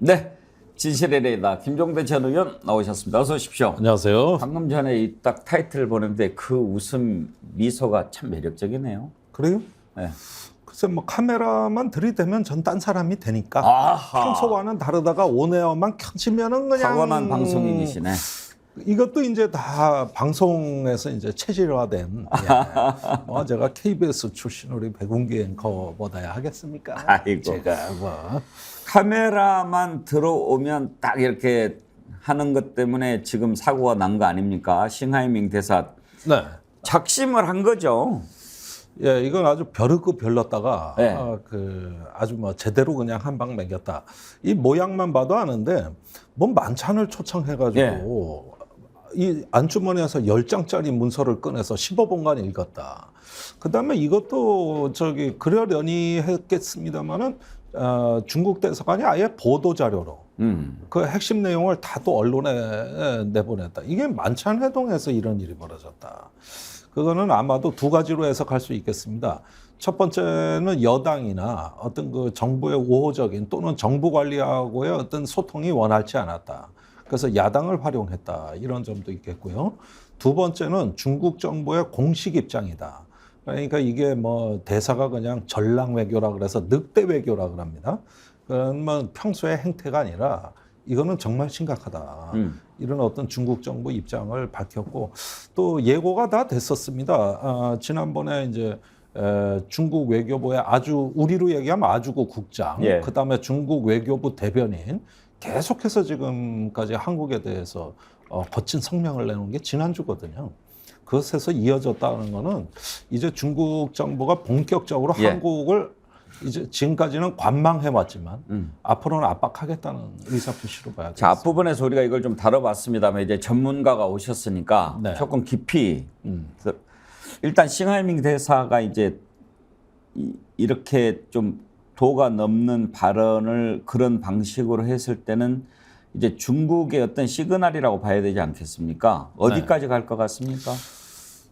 네, 진실의 레이더 김종대 전 의원 나오셨습니다. 어서 오십시오. 안녕하세요. 방금 전에 이 딱 타이틀을 보는데 그 웃음 미소가 참 매력적이네요. 그래요? 네. 글쎄 뭐 카메라만 들이대면 전 딴 사람이 되니까 아하. 평소와는 다르다가 온에어만 켜지면은 그냥 타고난 방송인이시네. 이것도 이제 다 방송에서 이제 체질화된 뭐 제가 KBS 출신 우리 백운기 앵커보다야 하겠습니까? 아이고. 제가 뭐 카메라만 들어오면 딱 이렇게 하는 것 때문에 지금 사고가 난 거 아닙니까? 싱하이밍 대사 네. 작심을 한 거죠. 예, 이건 아주 벼르고 별렀다가 네. 아주 뭐 제대로 그냥 한 방 먹였다. 이 모양만 봐도 아는데 뭔 만찬을 초청해가지고 이 안주머니에서 10장짜리 문서를 꺼내서 15분간 읽었다. 그다음에 이것도 저기 그러려니 했겠습니다만은 중국 대사관이 아예 보도 자료로 그 핵심 내용을 다 또 언론에 내보냈다. 이게 만찬 회동에서 이런 일이 벌어졌다. 그거는 아마도 두 가지로 해석할 수 있겠습니다. 첫 번째는 여당이나 어떤 그 정부의 우호적인 또는 정부 관리하고의 어떤 소통이 원활치 않았다. 그래서 야당을 활용했다. 이런 점도 있겠고요. 두 번째는 중국 정부의 공식 입장이다. 그러니까 이게 뭐 대사가 그냥 전랑 외교라 그래서 늑대 외교라 그럽니다. 그러면 평소의 행태가 아니라 이거는 정말 심각하다. 이런 어떤 중국 정부 입장을 밝혔고 또 예고가 다 됐었습니다. 지난번에 이제 중국 외교부의 아주 우리로 얘기하면 아주구 국장, 그다음에 중국 외교부 대변인 계속해서 지금까지 한국에 대해서 거친 성명을 내놓은 게 지난주거든요. 그것에서 이어졌다는 거는 이제 중국 정부가 본격적으로 한국을 이제 지금까지는 관망해왔지만 앞으로는 압박하겠다는 의사표시로 봐야 되겠습니다. 자, 앞부분에서 우리가 이걸 좀 다뤄봤습니다만 이제 전문가가 오셨으니까 조금 깊이 일단 싱하이밍 대사가 이제 이렇게 좀 도가 넘는 발언을 그런 방식으로 했을 때는 이제 중국의 어떤 시그널이라고 봐야 되지 않겠습니까? 어디까지 갈 것 같습니까?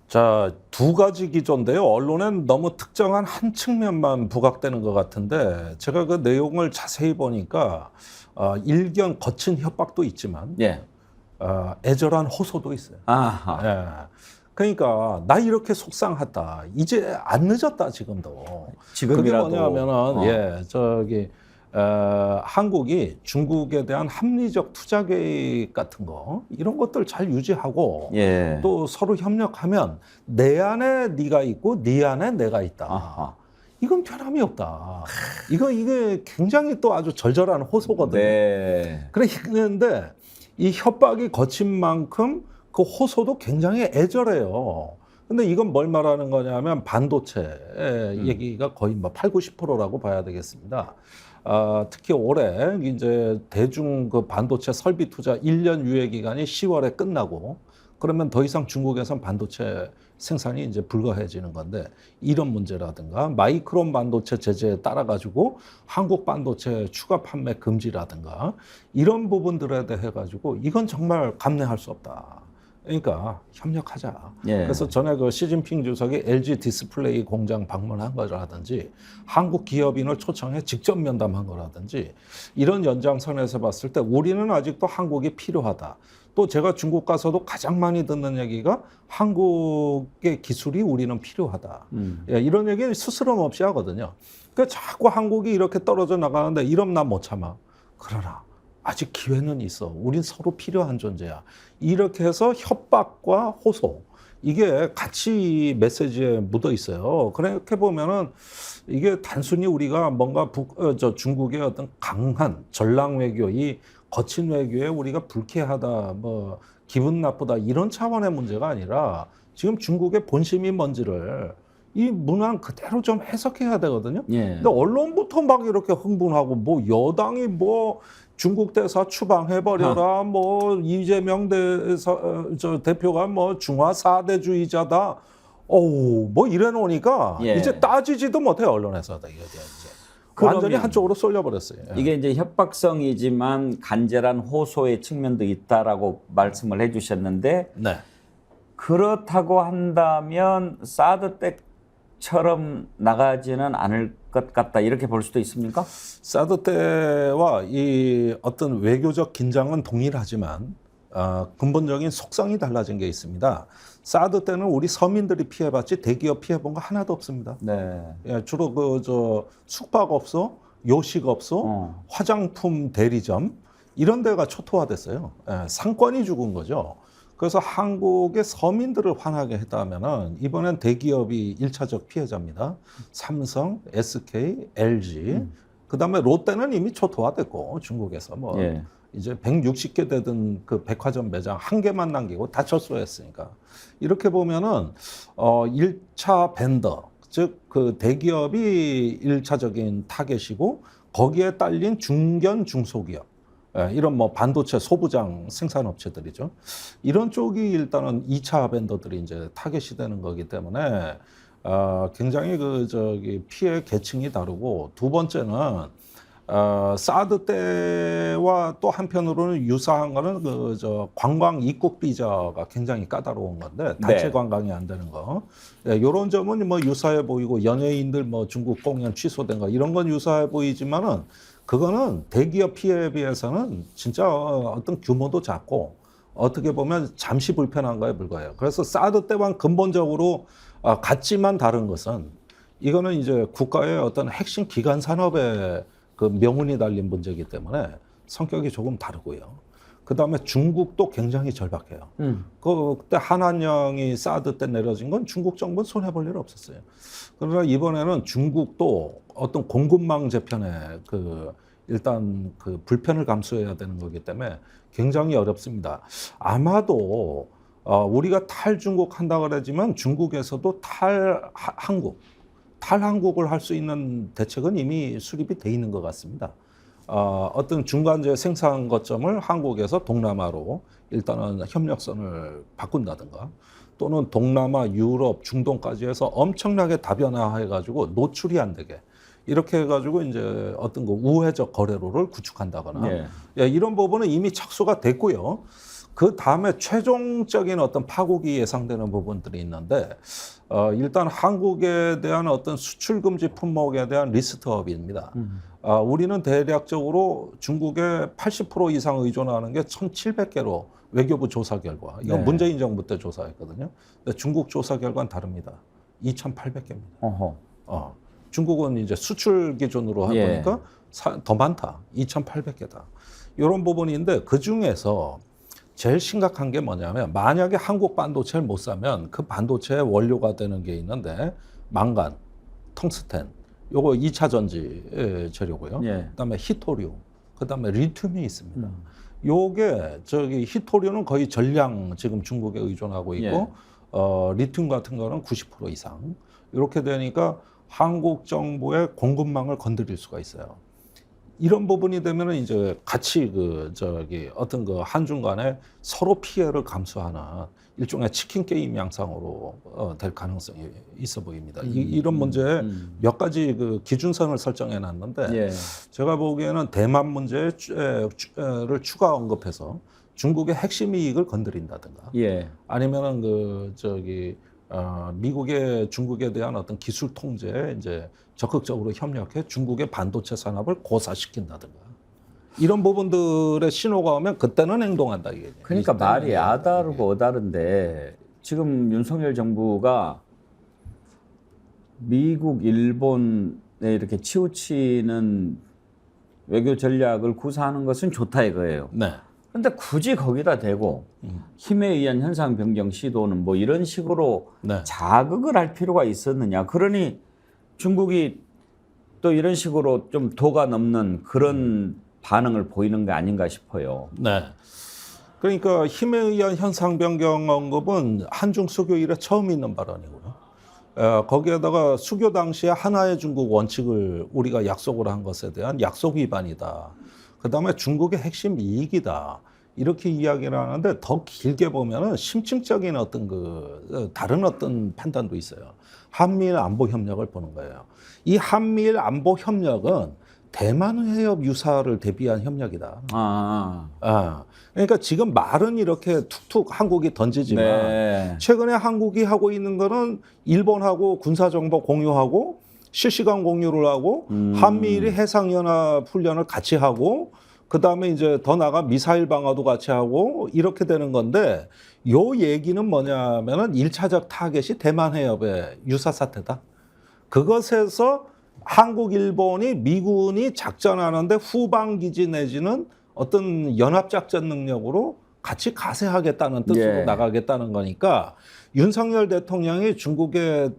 자, 두 가지 기조인데요. 언론엔 너무 특정한 한 측면만 부각되는 것 같은데 제가 그 내용을 자세히 보니까 일견 거친 협박도 있지만 애절한 호소도 있어요. 아하. 그러니까 나 이렇게 속상하다. 이제 안 늦었다 지금도. 지금이라도. 그게 뭐냐면은 한국이 중국에 대한 합리적 투자 계획 같은 거 이런 것들 잘 유지하고 또 서로 협력하면 내 안에 네가 있고 네 안에 내가 있다. 아하. 이건 변함이 없다. 이게 굉장히 또 아주 절절한 호소거든요. 그런데 이 협박이 거친 만큼 그 호소도 굉장히 애절해요. 근데 이건 뭘 말하는 거냐면 반도체 얘기가 거의 뭐 8, 90%라고 봐야 되겠습니다. 특히 올해 이제 대중 그 반도체 설비 투자 1년 유예 기간이 10월에 끝나고 그러면 더 이상 중국에선 반도체 생산이 이제 불가해지는 건데 이런 문제라든가 마이크론 반도체 제재에 따라 가지고 한국 반도체 추가 판매 금지라든가 이런 부분들에 대해 가지고 이건 정말 감내할 수 없다. 그러니까 협력하자. 그래서 전에 그 시진핑 주석이 LG 디스플레이 공장 방문한 거라든지 한국 기업인을 초청해 직접 면담한 거라든지 이런 연장선에서 봤을 때 우리는 아직도 한국이 필요하다. 또 제가 중국 가서도 가장 많이 듣는 얘기가 한국의 기술이 우리는 필요하다. 이런 얘기는 스스럼 없이 하거든요. 그러니까 자꾸 한국이 이렇게 떨어져 나가는데 이러면 나 못 참아. 그러나 아직 기회는 있어. 우린 서로 필요한 존재야. 이렇게 해서 협박과 호소 이게 같이 메시지에 묻어 있어요. 그렇게 보면은 이게 단순히 우리가 뭔가 중국의 어떤 강한 전랑 외교, 이 거친 외교에 우리가 불쾌하다, 뭐 기분 나쁘다 이런 차원의 문제가 아니라 지금 중국의 본심이 뭔지를 이 문항 그대로 좀 해석해야 되거든요. 근데 언론부터 막 이렇게 흥분하고 뭐 여당이 뭐 중국 대사 추방해버려라, 뭐 이재명 대표가 뭐 중화 4대주의자다. 뭐 이래 놓으니까 이제 따지지도 못해요, 언론에서. 이게 이제 완전히 한쪽으로 쏠려버렸어요. 이게 이제 협박성이지만 간절한 호소의 측면도 있다라고 말씀을 해주셨는데 그렇다고 한다면 사드 때처럼 나가지는 않을 것 것 같다 이렇게 볼 수도 있습니까? 사드 때와 이 어떤 외교적 긴장은 동일하지만 근본적인 속성이 달라진 게 있습니다. 사드 때는 우리 서민들이 피해봤지 대기업 피해본 거 하나도 없습니다. 네. 예, 주로 숙박업소, 요식업소, 화장품 대리점 이런 데가 초토화됐어요. 예, 상권이 죽은 거죠. 그래서 한국의 서민들을 화나게 했다면은 이번엔 대기업이 1차적 피해자입니다. 삼성, SK, LG, 그다음에 롯데는 이미 초토화됐고 중국에서 뭐 예. 이제 160개 되던 그 백화점 매장 한 개만 남기고 다 철수했으니까 이렇게 보면은 1차 벤더 즉 그 대기업이 1차적인 타겟이고 거기에 딸린 중견 중소기업 이런 뭐 반도체 소부장 생산업체들이죠. 이런 쪽이 일단은 2차 벤더들이 이제 타겟이 되는 거기 때문에 굉장히 피해 계층이 다르고 두 번째는 사드 때와 또 한편으로는 유사한 거는 관광 입국 비자가 굉장히 까다로운 건데 단체 네. 관광이 안 되는 거. 네, 이런 점은 뭐 유사해 보이고 연예인들 뭐 중국 공연 취소된 거 이런 건 유사해 보이지만은 그거는 대기업 피해에 비해서는 진짜 어떤 규모도 작고 어떻게 보면 잠시 불편한 거에 불과해요. 그래서 사드 때와는 근본적으로 같지만 다른 것은 이거는 이제 국가의 어떤 핵심 기간 산업의 그 명운이 달린 문제이기 때문에 성격이 조금 다르고요. 그다음에 중국도 굉장히 절박해요. 그때 한한령이 사드 때 내려진 건 중국 정부는 손해볼 일 없었어요. 그러나 이번에는 중국도 어떤 공급망 재편에 일단 그 불편을 감수해야 되는 거기 때문에 굉장히 어렵습니다. 아마도 우리가 탈중국 한다 그러지만 중국에서도 탈한국을 할 수 있는 대책은 이미 수립이 돼 있는 것 같습니다. 어떤 중간재 생산 거점을 한국에서 동남아로 일단은 협력선을 바꾼다든가 또는 동남아, 유럽, 중동까지 해서 엄청나게 다변화해가지고 노출이 안 되게 이렇게 해가지고 이제 어떤 우회적 거래로를 구축한다거나 예, 이런 부분은 이미 착수가 됐고요. 그 다음에 최종적인 어떤 파국이 예상되는 부분들이 있는데 일단 한국에 대한 어떤 수출 금지 품목에 대한 리스트업입니다. 우리는 대략적으로 중국에 80% 이상 의존하는 게 1,700개로 외교부 조사 결과. 이건 문재인 정부 때 조사했거든요. 근데 중국 조사 결과는 다릅니다. 2,800개입니다. 중국은 이제 수출 기준으로 해보니까 더 많다. 2,800개다. 이런 부분인데 그 중에서 제일 심각한 게 뭐냐면 만약에 한국 반도체를 못 사면 그 반도체의 원료가 되는 게 있는데 망간, 텅스텐, 요거 2차 전지 재료고요. 그다음에 히토류, 그다음에 리튬이 있습니다. 요게 히토류는 거의 전량 지금 중국에 의존하고 있고 리튬 같은 거는 90% 이상. 이렇게 되니까 한국 정부의 공급망을 건드릴 수가 있어요. 이런 부분이 되면은 이제 같이 어떤 한중 간에 서로 피해를 감수하는 일종의 치킨 게임 양상으로 될 가능성이 있어 보입니다. 이런 문제에 몇 가지 기준선을 설정해 놨는데 제가 보기에는 대만 문제를 추가 언급해서 중국의 핵심 이익을 건드린다든가 아니면은 미국의 중국에 대한 어떤 기술 통제에 이제 적극적으로 협력해 중국의 반도체 산업을 고사시킨다든가 이런 부분들의 신호가 오면 그때는 행동한다 이게. 그러니까 말이 아다르고 어다른데 지금 윤석열 정부가 미국, 일본에 이렇게 치우치는 외교 전략을 구사하는 것은 좋다 이거예요. 그런데 굳이 거기다 대고 힘에 의한 현상 변경 시도는 뭐 이런 식으로 자극을 할 필요가 있었느냐. 그러니 중국이 또 이런 식으로 좀 도가 넘는 그런 반응을 보이는 게 아닌가 싶어요. 그러니까 힘에 의한 현상 변경 언급은 한중 수교 이래 처음 있는 발언이고요. 거기에다가 수교 당시에 하나의 중국 원칙을 우리가 약속을 한 것에 대한 약속 위반이다. 그다음에 중국의 핵심 이익이다. 이렇게 이야기를 하는데 더 길게 보면은 심층적인 어떤 다른 어떤 판단도 있어요. 한미일 안보 협력을 보는 거예요. 이 한미일 안보 협력은 대만 해협 유사를 대비한 협력이다. 그러니까 지금 말은 이렇게 툭툭 한국이 던지지만 최근에 한국이 하고 있는 거는 일본하고 군사정보 공유하고 실시간 공유를 하고 한미일이 해상연합 훈련을 같이 하고 그다음에 이제 더 나아가 미사일 방어도 같이 하고 이렇게 되는 건데 요 얘기는 뭐냐면은 1차적 타겟이 대만 해협의 유사 사태다. 그것에서 한국, 일본이 미군이 작전하는데 후방 기지 내지는 어떤 연합 작전 능력으로 같이 가세하겠다는 뜻으로 예. 나가겠다는 거니까 윤석열 대통령이 중국의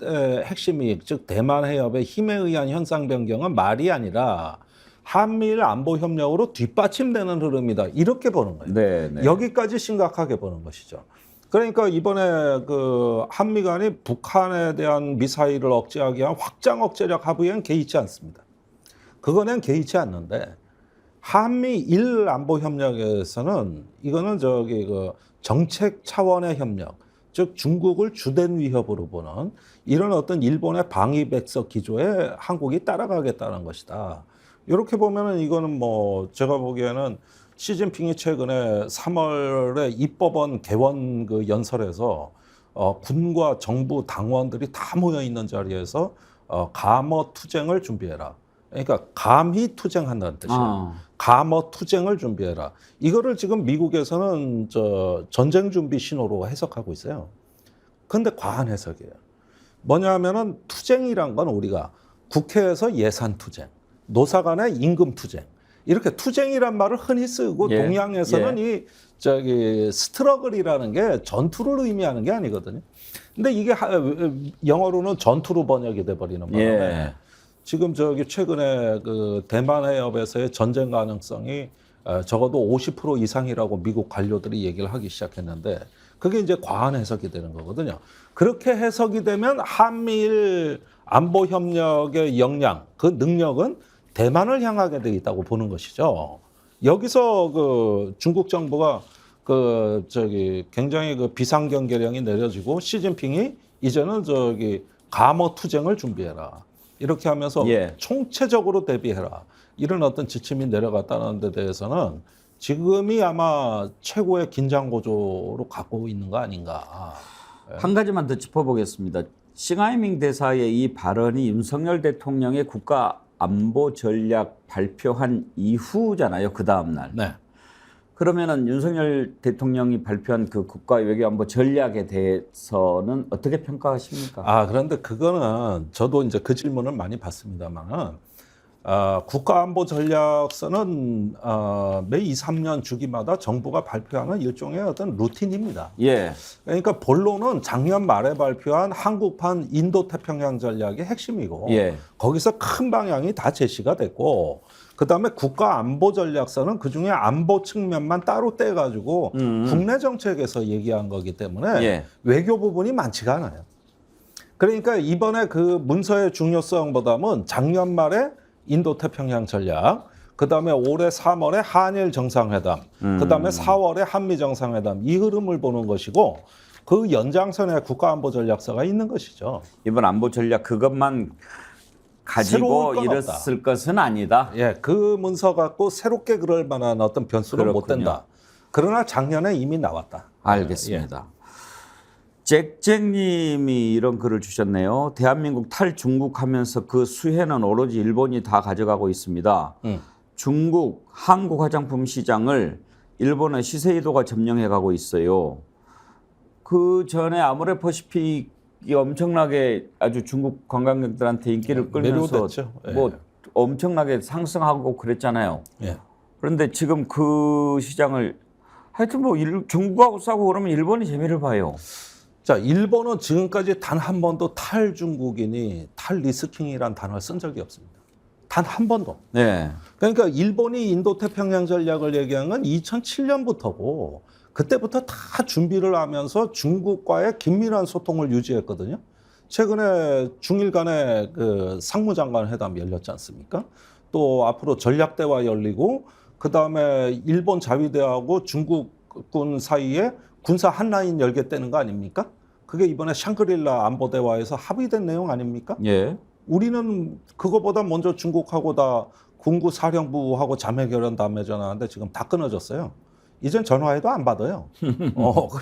핵심 이익, 즉 대만 해협의 힘에 의한 현상 변경은 말이 아니라 한미일 안보 협력으로 뒷받침되는 흐름이다. 이렇게 보는 거예요. 네, 네. 여기까지 심각하게 보는 것이죠. 그러니까 이번에 그 한미 간이 북한에 대한 미사일을 억제하기 위한 확장 억제력 합의에는 개의치 않습니다. 그거는 개의치 않는데 한미일 안보 협력에서는 이거는 저기 그 정책 차원의 협력, 즉 중국을 주된 위협으로 보는 이런 어떤 일본의 방위백석 기조에 한국이 따라가겠다는 것이다. 이렇게 보면은 이거는 뭐 제가 보기에는 시진핑이 최근에 3월에 입법원 개원 그 연설에서 군과 정부 당원들이 다 모여 있는 자리에서 감어 투쟁을 준비해라. 그러니까 감히 투쟁한다는 뜻이에요. 감어 투쟁을 준비해라. 이거를 지금 미국에서는 전쟁 준비 신호로 해석하고 있어요. 그런데 과한 해석이에요. 뭐냐면은 투쟁이란 건 우리가 국회에서 예산 투쟁, 노사 간의 임금 투쟁, 이렇게 투쟁이란 말을 흔히 쓰고 예. 동양에서는 예. 이 저기 스트러글이라는 게 전투를 의미하는 게 아니거든요. 근데 이게 영어로는 전투로 번역이 돼 버리는 바람에 예. 지금 저기 최근에 그 대만 해협에서의 전쟁 가능성이 적어도 50% 이상이라고 미국 관료들이 얘기를 하기 시작했는데 그게 이제 과한 해석이 되는 거거든요. 그렇게 해석이 되면 한미일 안보 협력의 역량, 그 능력은 대만을 향하게 돼 있다고 보는 것이죠. 여기서 그 중국 정부가 그 저기 굉장히 그 비상경계령이 내려지고 시진핑이 이제는 저기 감어 투쟁을 준비해라. 이렇게 하면서 예. 총체적으로 대비해라. 이런 어떤 지침이 내려갔다는 데 대해서는 지금이 아마 최고의 긴장 고조로 갖고 있는 거 아닌가. 한 가지만 더 짚어보겠습니다. 싱하이밍 대사의 이 발언이 윤석열 대통령의 국가 안보 전략 발표한 이후잖아요. 그 다음 날. 네. 그러면은 윤석열 대통령이 발표한 그 국가 외교안보 전략에 대해서는 어떻게 평가하십니까? 그런데 그거는 저도 이제 그 질문을 많이 받습니다만은 국가안보 전략서는 매 2, 3년 주기마다 정부가 발표하는 일종의 어떤 루틴입니다. 예. 그러니까 본론은 작년 말에 발표한 한국판 인도태평양 전략의 핵심이고 예. 거기서 큰 방향이 다 제시가 됐고 그다음에 국가안보전략서는 그중에 안보 측면만 따로 떼가지고 국내 정책에서 얘기한 거기 때문에 예. 외교 부분이 많지가 않아요. 그러니까 이번에 그 문서의 중요성보다는 작년 말에 인도태평양 전략, 그다음에 올해 3월에 한일 정상회담, 그다음에 4월에 한미 정상회담 이 흐름을 보는 것이고 그 연장선에 국가안보전략서가 있는 것이죠. 이번 안보 전략 그것만 가지고 이랬을 것은 아니다. 예, 그 문서 갖고 새롭게 그럴 만한 어떤 변수는 못 된다. 그러나 작년에 이미 나왔다. 알겠습니다. 잭잭님이 이런 글을 주셨네요. 대한민국 탈중국하면서 그 수혜는 오로지 일본이 다 가져가고 있습니다. 중국 한국 화장품 시장을 일본의 시세이도가 점령해가고 있어요. 그 전에 아모레퍼시픽이 엄청나게 아주 중국 관광객들한테 인기를 끌면서 매료됐죠. 뭐 엄청나게 상승하고 그랬잖아요. 예. 그런데 지금 그 시장을 하여튼 뭐 중국하고 싸고 그러면 일본이 재미를 봐요. 자, 일본은 지금까지 단 한 번도 탈중국인이 탈리스킹이란 단어를 쓴 적이 없습니다. 단 한 번도. 네. 그러니까 일본이 인도태평양 전략을 얘기한 건 2007년부터고 그때부터 다 준비를 하면서 중국과의 긴밀한 소통을 유지했거든요. 최근에 중일 간의 그 상무장관 회담 열렸지 않습니까? 또 앞으로 전략대화 열리고 그다음에 일본 자위대하고 중국군 사이에 군사 한라인 열겠다는 거 아닙니까? 그게 이번에 샹그릴라 안보대화에서 합의된 내용 아닙니까? 예. 우리는 그거보다 먼저 중국하고 다 군구 사령부하고 자매 결연 담에 전화하는데 지금 다 끊어졌어요. 이젠 전화해도 안 받아요.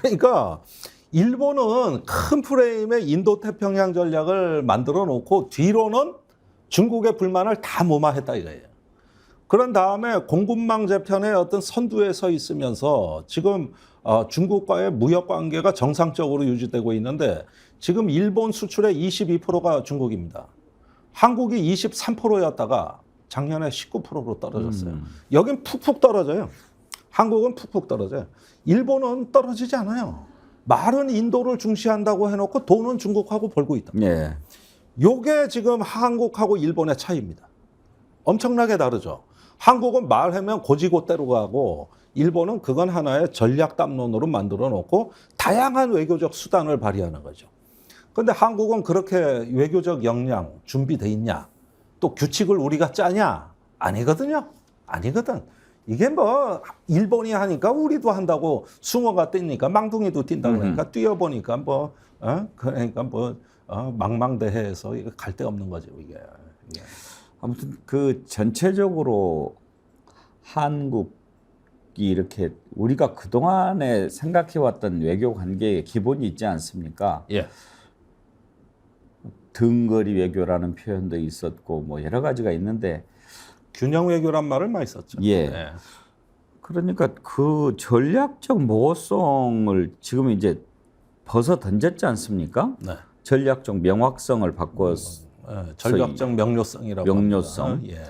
그러니까 일본은 큰 프레임의 인도태평양 전략을 만들어 놓고 뒤로는 중국의 불만을 다 무마했다 이거예요. 그런 다음에 공급망 재편의 어떤 선두에 서 있으면서 지금 중국과의 무역 관계가 정상적으로 유지되고 있는데 지금 일본 수출의 22%가 중국입니다. 한국이 23%였다가 작년에 19%로 떨어졌어요. 여긴 푹푹 떨어져요. 한국은 푹푹 떨어져요. 일본은 떨어지지 않아요. 말은 인도를 중시한다고 해놓고 돈은 중국하고 벌고 있다. 예. 요게 지금 한국하고 일본의 차이입니다. 엄청나게 다르죠. 한국은 말하면 고지고대로 가고 일본은 그건 하나의 전략 담론으로 만들어 놓고 다양한 외교적 수단을 발휘하는 거죠. 그런데 한국은 그렇게 외교적 역량 준비돼 있냐? 또 규칙을 우리가 짜냐? 아니거든요. 아니거든. 이게 뭐 일본이 하니까 우리도 한다고 숭어가 뛰니까 망둥이도 뛴다 그러니까 뛰어보니까 뭐 그러니까 뭐 망망대해에서 이거 갈 데 없는 거죠 이게. 예. 아무튼 그 전체적으로 한국이 이렇게 우리가 그동안에 생각해왔던 외교 관계의 기본이 있지 않습니까? 예. 등거리 외교라는 표현도 있었고 뭐 여러 가지가 있는데 균형 외교란 말을 많이 썼죠. 예. 네. 그러니까 그 전략적 모호성을 지금 이제 벗어 던졌지 않습니까? 네. 전략적 명확성을 바꿔서 전략적 명료성이라고 명료성. 합니다. 예.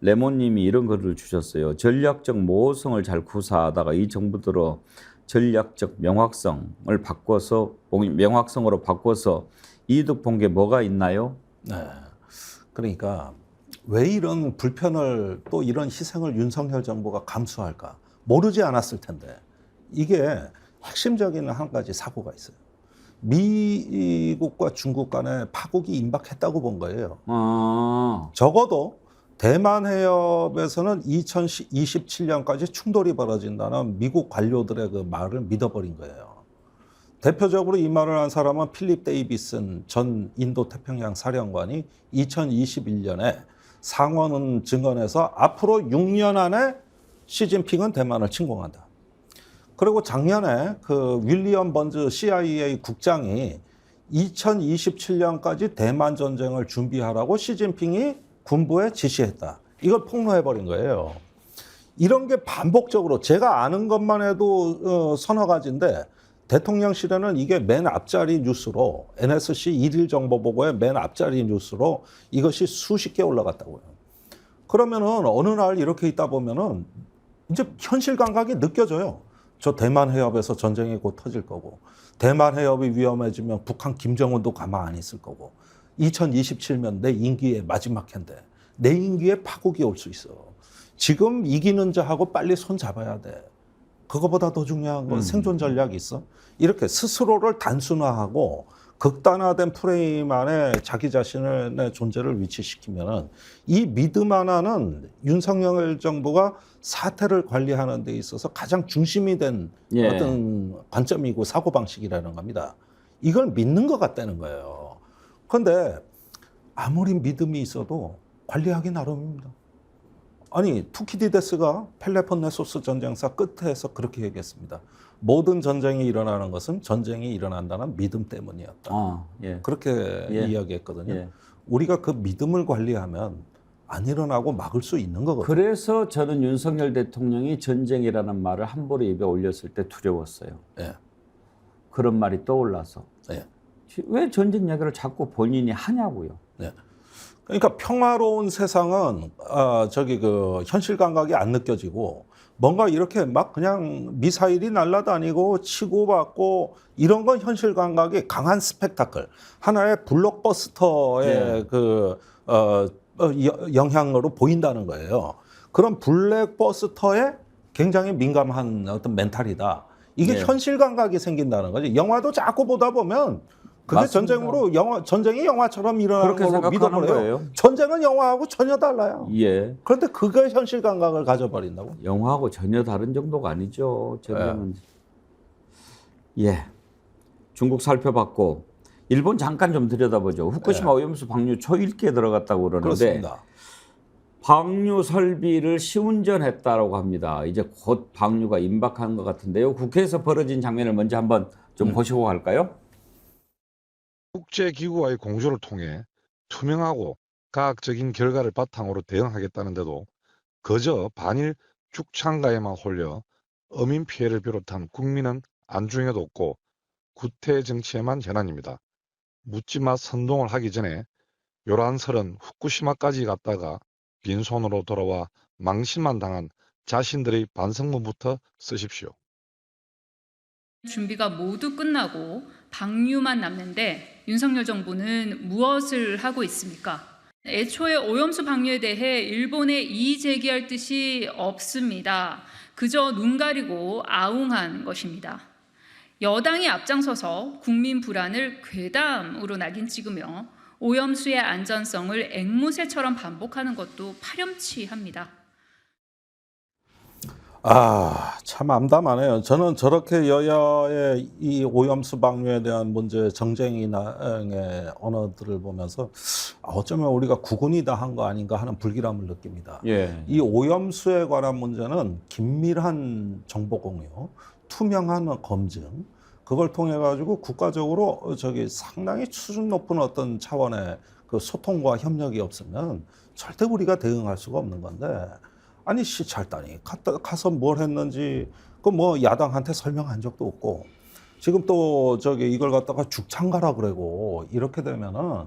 레몬님이 이런 글을 주셨어요. 전략적 모호성을 잘 구사하다가 이 정부 들어 전략적 명확성을 바꿔서 명확성으로 바꿔서 이득 본 게 뭐가 있나요? 네. 그러니까 왜 이런 불편을 또 이런 희생을 윤석열 정부가 감수할까? 모르지 않았을 텐데 이게 핵심적인 한 가지 사고가 있어요. 미국과 중국 간에 파국이 임박했다고 본 거예요. 적어도 대만 해협에서는 2027년까지 충돌이 벌어진다는 미국 관료들의 그 말을 믿어버린 거예요. 대표적으로 이 말을 한 사람은 필립 데이비슨 전 인도 태평양 사령관이 2021년에 상원 증언에서 앞으로 6년 안에 시진핑은 대만을 침공한다. 그리고 작년에 그 윌리엄 번즈 CIA 국장이 2027년까지 대만 전쟁을 준비하라고 시진핑이 군부에 지시했다. 이걸 폭로해버린 거예요. 이런 게 반복적으로 제가 아는 것만 해도 서너 가지인데 대통령실에는 이게 맨 앞자리 뉴스로 NSC 1일 정보보고의 맨 앞자리 뉴스로 이것이 수십 개 올라갔다고요. 그러면은 어느 날 이렇게 있다 보면은 이제 현실 감각이 느껴져요. 저 대만 해협에서 전쟁이 곧 터질 거고 대만 해협이 위험해지면 북한 김정은도 가만 안 있을 거고 2027년 내 임기의 마지막 해인데 내 임기에 파국이 올 수 있어. 지금 이기는 자하고 빨리 손 잡아야 돼. 그거보다 더 중요한 건 생존 전략이 있어. 이렇게 스스로를 단순화하고 극단화된 프레임 안에 자기 자신의 존재를 위치시키면은 이 믿음 하나는 윤석열 정부가 사태를 관리하는 데 있어서 가장 중심이 된 어떤 관점이고 사고방식이라는 겁니다. 이걸 믿는 것 같다는 거예요. 그런데 아무리 믿음이 있어도 관리하기 나름입니다. 아니 투키디데스가 펠레폰네소스 전쟁사 끝에서 그렇게 얘기했습니다. 모든 전쟁이 일어나는 것은 전쟁이 일어난다는 믿음 때문이었다. 그렇게 이야기했거든요. 우리가 그 믿음을 관리하면 안 일어나고 막을 수 있는 거거든요. 그래서 저는 윤석열 대통령이 전쟁이라는 말을 함부로 입에 올렸을 때 두려웠어요. 그런 말이 떠올라서. 왜 전쟁 이야기를 자꾸 본인이 하냐고요. 그러니까 평화로운 세상은 그 현실 감각이 안 느껴지고 뭔가 이렇게 막 그냥 미사일이 날아다니고 치고받고 이런 건 현실 감각이 강한 스펙타클 하나의 블록버스터의 영향으로 보인다는 거예요. 그런 블랙버스터에 굉장히 민감한 어떤 멘탈이다. 이게 현실 감각이 생긴다는 거지. 영화도 자꾸 보다 보면 그게 맞습니다. 전쟁이 영화처럼 일어나는 걸로 믿어버려요. 전쟁은 영화하고 전혀 달라요. 그런데 그게 현실 감각을 가져버린다고? 영화하고 전혀 다른 정도가 아니죠. 전쟁은. 중국 살펴봤고 일본 잠깐 좀 들여다보죠. 후쿠시마 오염수 방류 초일기에 들어갔다고 그러는데 그렇습니다. 방류 설비를 시운전했다라고 합니다. 이제 곧 방류가 임박한 것 같은데요. 국회에서 벌어진 장면을 먼저 한번 좀 보시고 갈까요? 국제기구와의 공조를 통해 투명하고 과학적인 결과를 바탕으로 대응하겠다는데도 그저 반일 죽창가에만 홀려 어민 피해를 비롯한 국민은 안중에도 없고 구태 정치에만 현안입니다. 묻지마 선동을 하기 전에 요란설은 후쿠시마까지 갔다가 빈손으로 돌아와 망신만 당한 자신들의 반성문부터 쓰십시오. 준비가 모두 끝나고 방류만 남는데 윤석열 정부는 무엇을 하고 있습니까? 애초에 오염수 방류에 대해 일본에 이의 제기할 뜻이 없습니다. 그저 눈 가리고 아웅한 것입니다. 여당이 앞장서서 국민 불안을 괴담으로 낙인 찍으며 오염수의 안전성을 앵무새처럼 반복하는 것도 파렴치합니다. 참 암담하네요. 저는 저렇게 여야의 이 오염수 방류에 대한 문제 정쟁의 언어들을 보면서 어쩌면 우리가 구군이 다 한 거 아닌가 하는 불길함을 느낍니다. 예. 이 오염수에 관한 문제는 긴밀한 정보 공유, 투명한 검증, 그걸 통해 가지고 국가적으로 상당히 수준 높은 어떤 차원의 그 소통과 협력이 없으면 절대 우리가 대응할 수가 없는 건데, 아니 시찰단이 가서 뭘 했는지 그 뭐 야당한테 설명한 적도 없고, 지금 또 이걸 갖다가 죽창가라 그러고 이렇게 되면은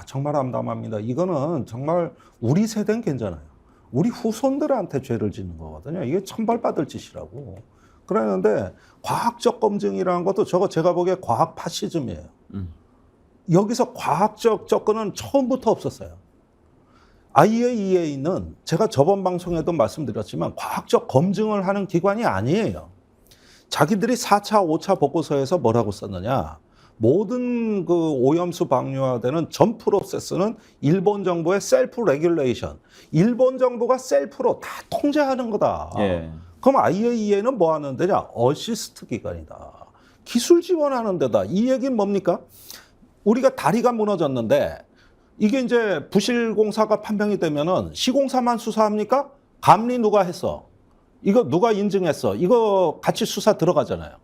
정말 암담합니다. 이거는 정말 우리 세대는 괜찮아요. 우리 후손들한테 죄를 짓는 거거든요. 이게 천벌받을 짓이라고. 그러는데 과학적 검증이라는 것도 제가 보기에 과학 파시즘이에요. 여기서 과학적 접근은 처음부터 없었어요. IAEA는 제가 저번 방송에도 말씀드렸지만 과학적 검증을 하는 기관이 아니에요. 자기들이 4차, 5차 보고서에서 뭐라고 썼느냐. 모든 그 오염수 방류화되는 전 프로세스는 일본 정부의 셀프 레귤레이션. 일본 정부가 셀프로 다 통제하는 거다. 예. 그럼 IAEA는 뭐 하는 데냐? 어시스트 기관이다. 기술 지원하는 데다. 이 얘기는 뭡니까? 우리가 다리가 무너졌는데 이게 이제 부실공사가 판명이 되면은 시공사만 수사합니까? 감리 누가 했어? 이거 누가 인증했어? 이거 같이 수사 들어가잖아요.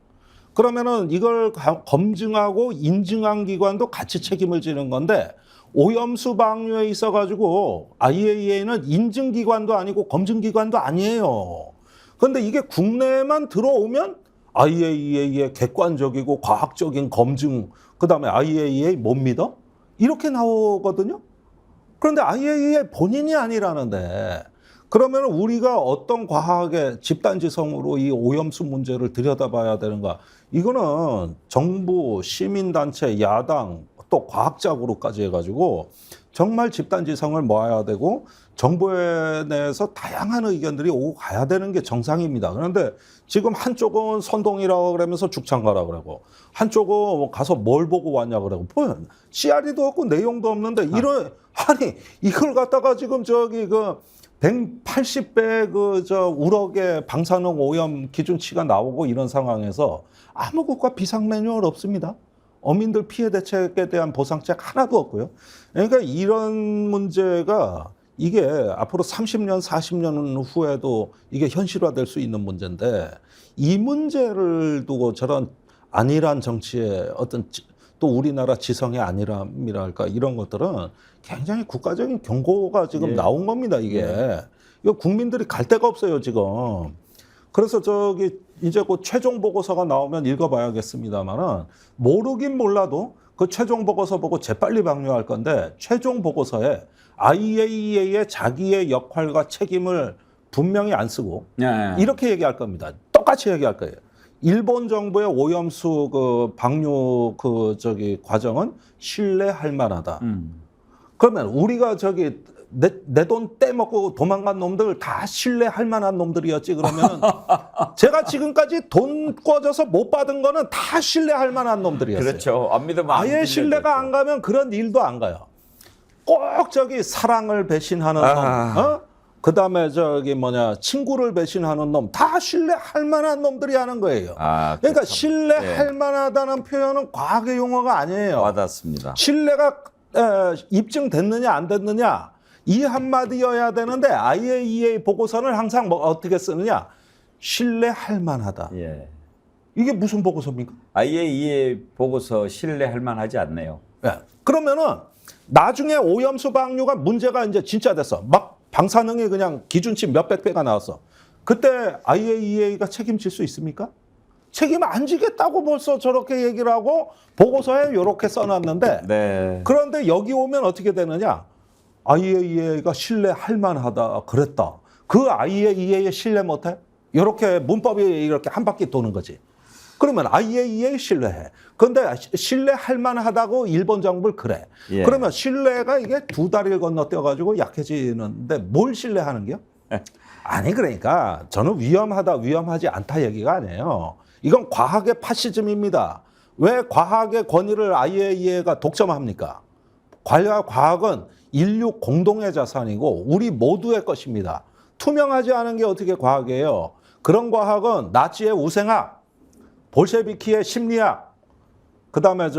그러면은 이걸 검증하고 인증한 기관도 같이 책임을 지는 건데, 오염수 방류에 있어가지고 IAEA는 인증기관도 아니고 검증기관도 아니에요. 그런데 이게 국내에만 들어오면 IAEA의 객관적이고 과학적인 검증, 그 다음에 IAEA 못 믿어? 이렇게 나오거든요. 그런데 IAEA 본인이 아니라는데, 그러면 우리가 어떤 과학의 집단지성으로 이 오염수 문제를 들여다봐야 되는가? 이거는 정부, 시민단체, 야당, 또 과학자 그룹까지 해가지고 정말 집단지성을 모아야 되고 정부에 대해서 다양한 의견들이 오고 가야 되는 게 정상입니다. 그런데 지금 한쪽은 선동이라고 그러면서 죽창가라 그러고, 한쪽은 가서 뭘 보고 왔냐 그러고, 뭐 CR이도 없고 내용도 없는데 아니 이걸 갖다가 지금 180배 우럭의 방사능 오염 기준치가 나오고 이런 상황에서 아무 국가 비상 매뉴얼 없습니다. 어민들 피해 대책에 대한 보상책 하나도 없고요. 그러니까 이런 문제가 이게 앞으로 30년, 40년 후에도 이게 현실화될 수 있는 문제인데, 이 문제를 두고 저런 안일한 정치의 어떤 또 우리나라 지성의 안일함이랄까 이런 것들은 굉장히 국가적인 경고가 지금 나온 겁니다. 이게 이거 국민들이 갈 데가 없어요 지금. 그래서 이제 곧 최종 보고서가 나오면 읽어봐야겠습니다만은, 모르긴 몰라도 그 최종 보고서 보고 재빨리 방류할 건데, 최종 보고서에 IAEA의 자기의 역할과 책임을 분명히 안 쓰고 이렇게 얘기할 겁니다. 똑같이 얘기할 거예요. 일본 정부의 오염수 방류 과정은 신뢰할 만하다. 그러면 우리가 내 돈 떼먹고 도망간 놈들 다 신뢰할 만한 놈들이었지 그러면 제가 지금까지 돈 꿔줘서 못 받은 거는 다 신뢰할 만한 놈들이었어요. 그렇죠. 안 믿으면 안 아예 신뢰가 안 가면 그런 일도 안 가요. 꼭 사랑을 배신하는 놈, 그다음에 친구를 배신하는 놈, 다 신뢰할 만한 놈들이 하는 거예요. 그러니까 신뢰할 만하다는 표현은 과학의 용어가 아니에요. 와닿습니다. 신뢰가 입증됐느냐 안 됐느냐 이 한마디여야 되는데, IAEA 보고서는 항상 어떻게 쓰느냐? 신뢰할 만하다. 예. 이게 무슨 보고서입니까? IAEA 보고서 신뢰할 만하지 않네요. 예. 그러면은 나중에 오염수 방류가 문제가 이제 진짜 됐어. 막 방사능이 그냥 기준치 몇백 배가 나왔어. 그때 IAEA가 책임질 수 있습니까? 책임 안 지겠다고 벌써 저렇게 얘기를 하고 보고서에 이렇게 써놨는데 네. 그런데 여기 오면 어떻게 되느냐? IAEA가 신뢰할 만하다 그랬다. 그 IAEA에 신뢰 못해? 이렇게 문법이 이렇게 한 바퀴 도는 거지. 그러면 IAEA 신뢰해. 그런데 신뢰할 만하다고 일본 정부를 그래. 예. 그러면 신뢰가 이게 두 다리를 건너뛰어가지고 약해지는데 뭘 신뢰하는 게요? 아니 그러니까 저는 위험하다 위험하지 않다 얘기가 아니에요. 이건 과학의 파시즘입니다. 왜 과학의 권위를 IAEA가 독점합니까? 과학은 인류 공동의 자산이고 우리 모두의 것입니다. 투명하지 않은 게 어떻게 과학이에요? 그런 과학은 나치의 우생학, 볼셰비키의 심리학, 그다음에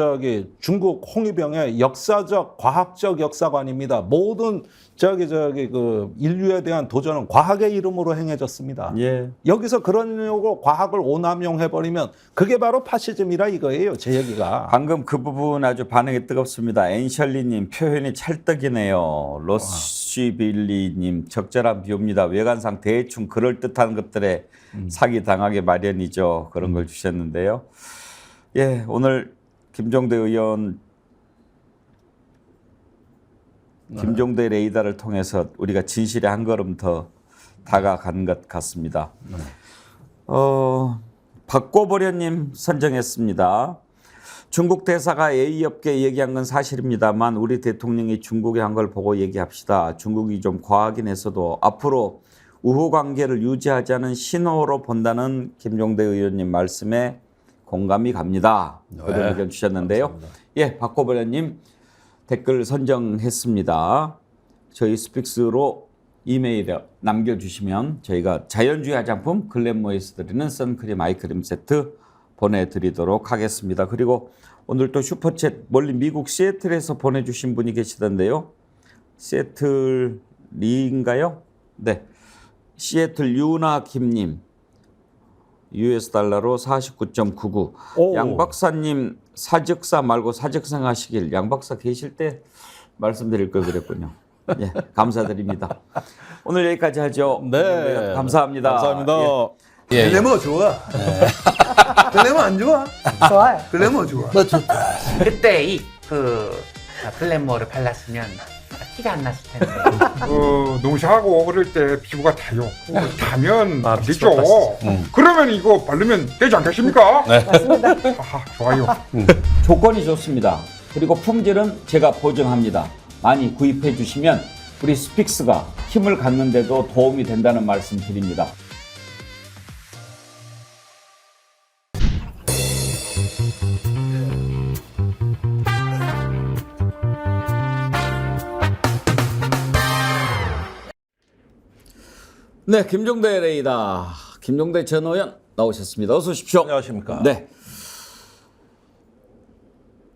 중국 홍위병의 역사적 과학적 역사관입니다. 모든 그 인류에 대한 도전은 과학의 이름으로 행해졌습니다. 예. 여기서 그러려고 과학을 오남용해 버리면 그게 바로 파시즘이라 이거예요. 제 얘기가. 방금 그 부분 아주 반응이 뜨겁습니다. 앤셜리님 표현이 찰떡이네요. 로시빌리님 적절한 비유입니다. 외관상 대충 그럴듯한 것들에 사기 당하게 마련이죠. 그런 걸 주셨는데요. 예, 오늘 김종대 의원 김종대 레이더를 통해서 우리가 진실에 한 걸음 더 다가간 것 같습니다. 박고보려님 선정했습니다. 중국 대사가 A업계 얘기한 건 사실입니다만 우리 대통령이 중국에 한 걸 보고 얘기합시다. 중국이 좀 과하긴 했어도 앞으로 우호 관계를 유지하자는 신호로 본다는 김종대 의원님 말씀에 공감이 갑니다. 그런 의견 주셨는데요. 감사합니다. 예, 박고보려님 댓글 선정했습니다. 저희 스픽스로 이메일에 남겨주시면 저희가 자연주의 화장품 글램모에서 드리는 선크림 아이크림 세트 보내드리도록 하겠습니다. 그리고 오늘 또 슈퍼챗 멀리 미국 시애틀에서 보내주신 분이 계시던데요. 시애틀리인가요? 네, 시애틀 유나 김님 US 달러로 49.99. 오. 양 박사님 사직사 말고 사직생 하시길 양 박사 계실 때 말씀드릴 걸 그랬군요. 예, 감사드립니다. 오늘 여기까지 하죠. 네. 감사합니다. 감사합니다. 예. 글래머 좋아. 글래머 안 좋아? 좋아요. 글래머 좋아. 그때 그 글래머를 발랐으면 티가 안 났을 텐데. 농사하고 그럴 때 피부가 타요. 타면 안 되죠. 미쳤다, 그러면 이거 바르면 되지 않겠습니까? 네. 맞습니다. 아하, 좋아요. 조건이 좋습니다. 그리고 품질은 제가 보증합니다. 많이 구입해 주시면 우리 스픽스가 힘을 갖는 데도 도움이 된다는 말씀 드립니다. 네, 김종대 레이더, 김종대 전 의원 나오셨습니다. 어서 오십시오. 안녕하십니까. 네.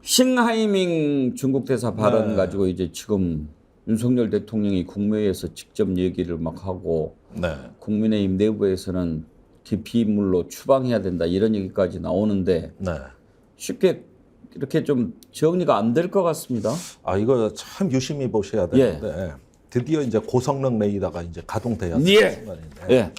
싱하이밍 중국 대사 발언 네. 가지고 이제 지금 윤석열 대통령이 국무회의에서 직접 얘기를 막 하고 네. 국민의힘 내부에서는 비밀로 추방해야 된다 이런 얘기까지 나오는데 네. 쉽게 이렇게 좀 정리가 안 될 것 같습니다. 아 이거 참 유심히 보셔야 되는데 드디어 이제 고성능 레이더가 이제 가동돼야 되는 예. 순간인데 예.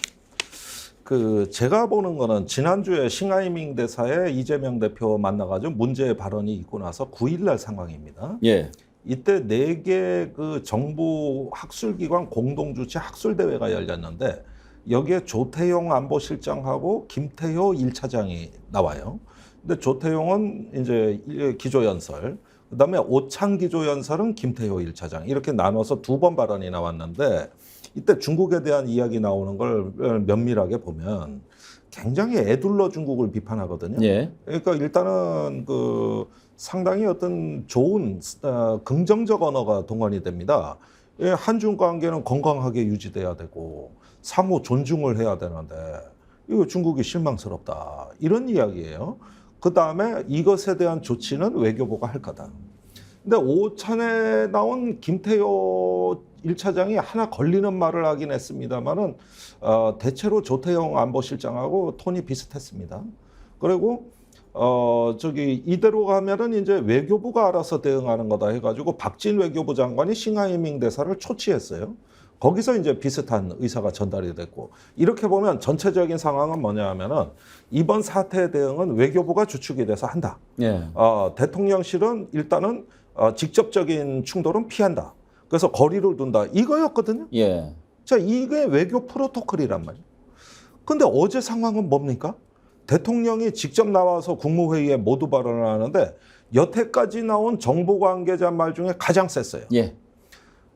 그 제가 보는 거는 지난주에 싱하이밍 대사의 이재명 대표 만나가지고 문제의 발언이 있고 나서 9일날 상황입니다. 예. 이때 4개 그 정부 학술기관 공동주최 학술대회가 열렸는데 여기에 조태용 안보실장하고 김태효 1차장이 나와요. 근데 조태용은 이제 기조연설, 그다음에 오창 기조연설은 김태효 1차장 이렇게 나눠서 2번 발언이 나왔는데 이때 중국에 대한 이야기 나오는 걸 면밀하게 보면 굉장히 애둘러 중국을 비판하거든요. 예. 그러니까 일단은 그 상당히 어떤 좋은 긍정적 언어가 동원이 됩니다. 예, 한중 관계는 건강하게 유지돼야 되고 상호 존중을 해야 되는데 이거 중국이 실망스럽다 이런 이야기예요. 그 다음에 이것에 대한 조치는 외교부가 할 거다. 근데 오찬에 나온 김태효 1차장이 하나 걸리는 말을 하긴 했습니다만은 대체로 조태용 안보실장하고 톤이 비슷했습니다. 그리고 저기 이대로 가면은 이제 외교부가 알아서 대응하는 거다 해가지고 박진 외교부 장관이 싱하이밍 대사를 초치했어요. 거기서 이제 비슷한 의사가 전달이 됐고, 이렇게 보면 전체적인 상황은 뭐냐 하면은 이번 사태 대응은 외교부가 주축이 돼서 한다. 예. 대통령실은 일단은 직접적인 충돌은 피한다. 그래서 거리를 둔다. 이거였거든요. 예. 자, 이게 외교 프로토콜이란 말이에요. 근데 어제 상황은 뭡니까? 대통령이 직접 나와서 국무회의에 모두 발언을 하는데 여태까지 나온 정보 관계자 말 중에 가장 셌어요. 예.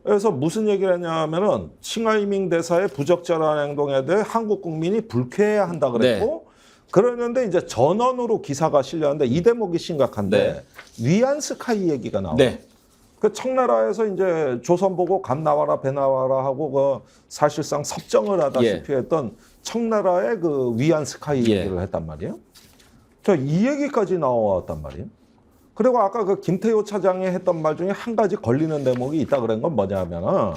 그래서 무슨 얘기를 했냐면은 싱하이밍 대사의 부적절한 행동에 대해 한국 국민이 불쾌해야 한다 그랬고, 그러는데 이제 전원으로 기사가 실렸는데 이 대목이 심각한데 위안 스카이 얘기가 나와요. 네. 그 청나라에서 이제 조선 보고 감 나와라 배 나와라 하고 그 사실상 섭정을 하다시피 했던 청나라의 그 위안 스카이 얘기를 했단 말이에요. 저 이 얘기까지 나왔단 말이에요. 그리고 아까 그 김태효 차장이 했던 말 중에 한 가지 걸리는 대목이 있다 그런 건 뭐냐면은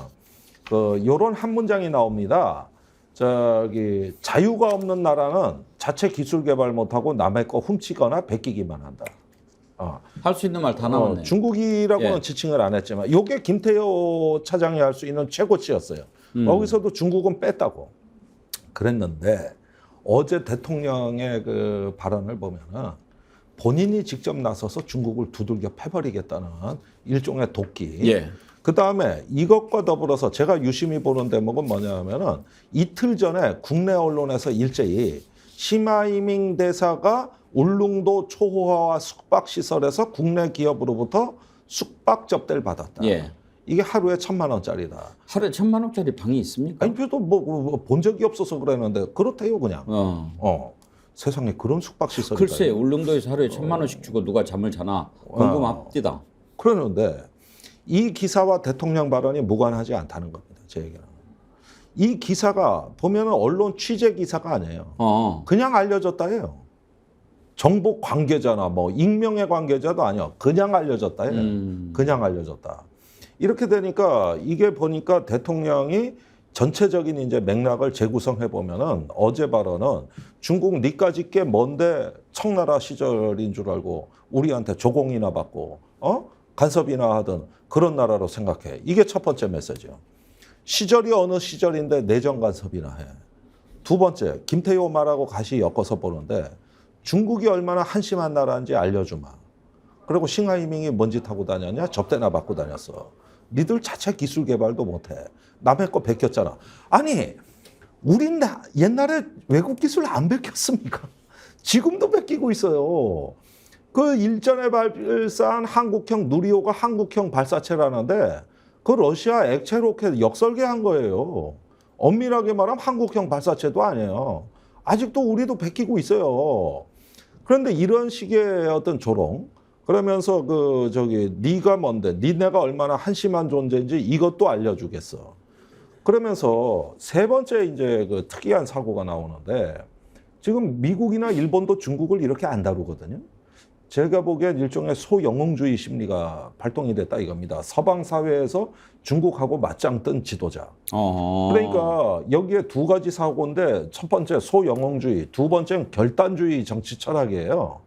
그 요런 한 문장이 나옵니다. 저기 자유가 없는 나라는 자체 기술 개발 못하고 남의 거 훔치거나 베끼기만 한다. 할 수 있는 말 다 나왔네. 중국이라고는 지칭을 안 했지만 요게 김태효 차장이 할 수 있는 최고치였어요. 거기서도 중국은 뺐다고 그랬는데 어제 대통령의 그 발언을 보면은 본인이 직접 나서서 중국을 두들겨 패버리겠다는 일종의 도끼. 예. 그 다음에 이것과 더불어서 제가 유심히 보는 대목은 뭐냐면은 이틀 전에 국내 언론에서 일제히 싱하이밍 대사가 울릉도 초호화와 숙박시설에서 국내 기업으로부터 숙박 접대를 받았다. 예. 이게 하루에 1,000만 원짜리다. 하루에 1,000만 원짜리 방이 있습니까? 아니, 그래도 뭐 본 적이 없어서 그랬는데 그렇대요, 그냥. 세상에 그런 숙박시설이 글쎄, 울릉도에서 하루에 1,000만 원씩 주고 누가 잠을 자나 궁금합니다. 그러는데 이 기사와 대통령 발언이 무관하지 않다는 겁니다. 제 얘기는. 이 기사가 보면은 언론 취재 기사가 아니에요. 그냥 알려졌다예요. 정보 관계자나 뭐 익명의 관계자도 아니요. 그냥 알려졌다예요. 그냥 알려졌다. 이렇게 되니까 이게 보니까 대통령이 전체적인 이제 맥락을 재구성해 보면은 어제 발언은 중국 니까짓 게 뭔데 청나라 시절인 줄 알고 우리한테 조공이나 받고 간섭이나 하던 그런 나라로 생각해. 이게 첫 번째 메시지요. 시절이 어느 시절인데 내정 간섭이나 해. 두 번째, 김태효 말하고 같이 엮어서 보는데 중국이 얼마나 한심한 나라인지 알려주마. 그리고 싱하이밍이 뭔 짓 하고 다녔냐? 접대나 받고 다녔어. 니들 자체 기술 개발도 못해. 남의 거 베꼈잖아. 아니, 우린 옛날에 외국 기술 안 베꼈습니까? 지금도 베끼고 있어요. 그 일전에 발사한 한국형 누리호가 한국형 발사체라는데 그 러시아 액체 로켓 역설계한 거예요. 엄밀하게 말하면 한국형 발사체도 아니에요. 아직도 우리도 베끼고 있어요. 그런데 이런 식의 어떤 조롱, 그러면서 네가 뭔데, 니네가 얼마나 한심한 존재인지 이것도 알려주겠어. 그러면서 세 번째 이제 그 특이한 사고가 나오는데 지금 미국이나 일본도 중국을 이렇게 안 다루거든요. 제가 보기엔 일종의 소영웅주의 심리가 발동이 됐다 이겁니다. 서방 사회에서 중국하고 맞짱 뜬 지도자. 그러니까 여기에 두 가지 사고인데 첫 번째 소영웅주의, 두 번째는 결단주의 정치 철학이에요.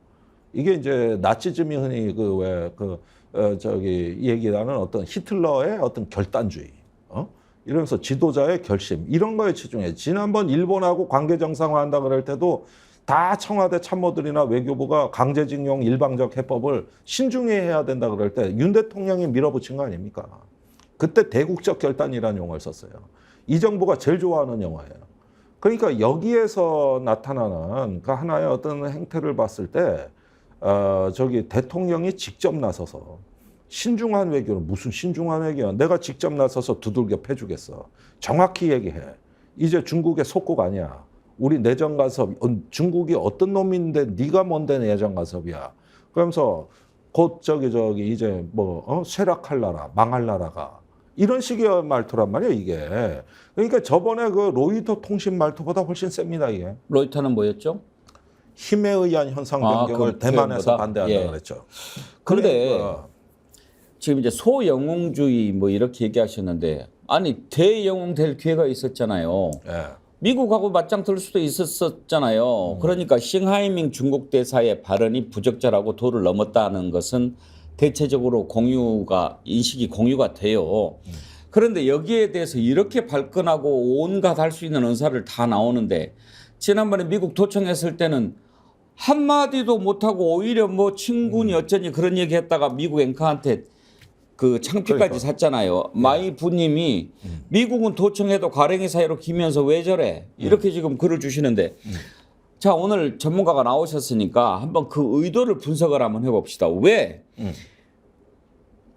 이게 이제 나치즘이 흔히 얘기하는 어떤 히틀러의 어떤 결단주의. 이러면서 지도자의 결심 이런 거에 치중해. 지난번 일본하고 관계 정상화한다 그럴 때도 다 청와대 참모들이나 외교부가 강제징용 일방적 해법을 신중히 해야 된다 그럴 때 윤 대통령이 밀어붙인 거 아닙니까? 그때 대국적 결단이라는 용어를 썼어요. 이 정부가 제일 좋아하는 용어예요. 그러니까 여기에서 나타나는 그 하나의 어떤 행태를 봤을 때 대통령이 직접 나서서 신중한 외교는 무슨 신중한 외교야. 내가 직접 나서서 두들겨 패주겠어. 정확히 얘기해. 이제 중국의 속국 아니야. 우리 내정 간섭, 중국이 어떤 놈인데 네가 뭔데 내정 간섭이야. 그러면서 곧 이제 쇠락할 나라, 망할 나라가 이런 식의 말투란 말이야 이게. 그러니까 저번에 그 로이터 통신 말투보다 훨씬 셉니다 이게. 로이터는 뭐였죠? 힘에 의한 현상 변경을 대만에서 반대한다 그랬죠. 그런데 지금 이제 소영웅주의 뭐 이렇게 얘기하셨는데 아니 대영웅 될 기회가 있었잖아요. 미국하고 맞짱 들 수도 있었잖아요. 그러니까 싱하이밍 중국 대사의 발언이 부적절하고 도를 넘었다는 것은 대체적으로 인식이 공유가 돼요. 그런데 여기에 대해서 이렇게 발끈하고 온갖 할 수 있는 언사를 다 나오는데 지난번에 미국 도청했을 때는 한마디도 못하고 오히려 뭐 친구니 어쩌니 그런 얘기 했다가 미국 앵커한테 그 창피까지 그러니까. 샀잖아요. 마이 부님이 미국은 도청해도 가랭이 사이로 기면서 왜 저래? 이렇게 지금 글을 주시는데 자, 오늘 전문가가 나오셨으니까 한번 그 의도를 분석을 한번 해봅시다. 왜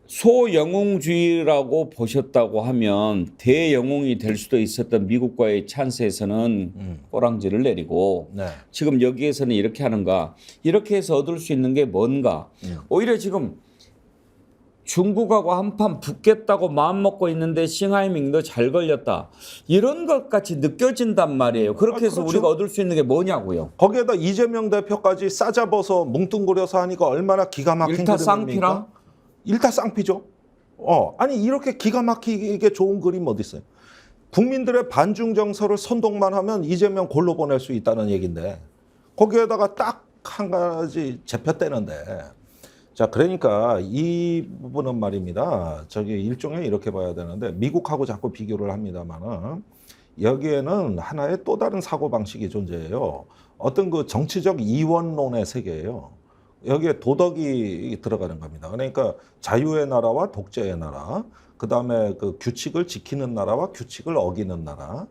소영웅주의라고 보셨다고 하면 대영웅이 될 수도 있었던 미국과의 찬스에서는 꼬랑지를 내리고 네. 지금 여기에서는 이렇게 하는가? 이렇게 해서 얻을 수 있는 게 뭔가? 오히려 지금 중국하고 한판 붙겠다고 마음먹고 있는데 싱하이밍 너 잘 걸렸다. 이런 것 같이 느껴진단 말이에요. 그렇게 해서 그렇죠. 우리가 얻을 수 있는 게 뭐냐고요. 거기에다 이재명 대표까지 싸잡아서 뭉뚱그려서 하니까 얼마나 기가 막힌 일타 그림입니까? 쌍피라? 일타 쌍피죠. 아니 이렇게 기가 막히게 좋은 그림 어디 있어요? 국민들의 반중 정서를 선동만 하면 이재명 골로 보낼 수 있다는 얘기인데 거기에다가 딱 한 가지 재편되는데 자 그러니까 이 부분은 말입니다. 저기 일종의 이렇게 봐야 되는데 미국하고 자꾸 비교를 합니다만은 여기에는 하나의 또 다른 사고 방식이 존재해요. 어떤 그 정치적 이원론의 세계예요. 여기에 도덕이 들어가는 겁니다. 그러니까 자유의 나라와 독재의 나라, 그 다음에 그 규칙을 지키는 나라와 규칙을 어기는 나라,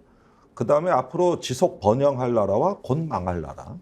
그 다음에 앞으로 지속 번영할 나라와 곧 망할 나라.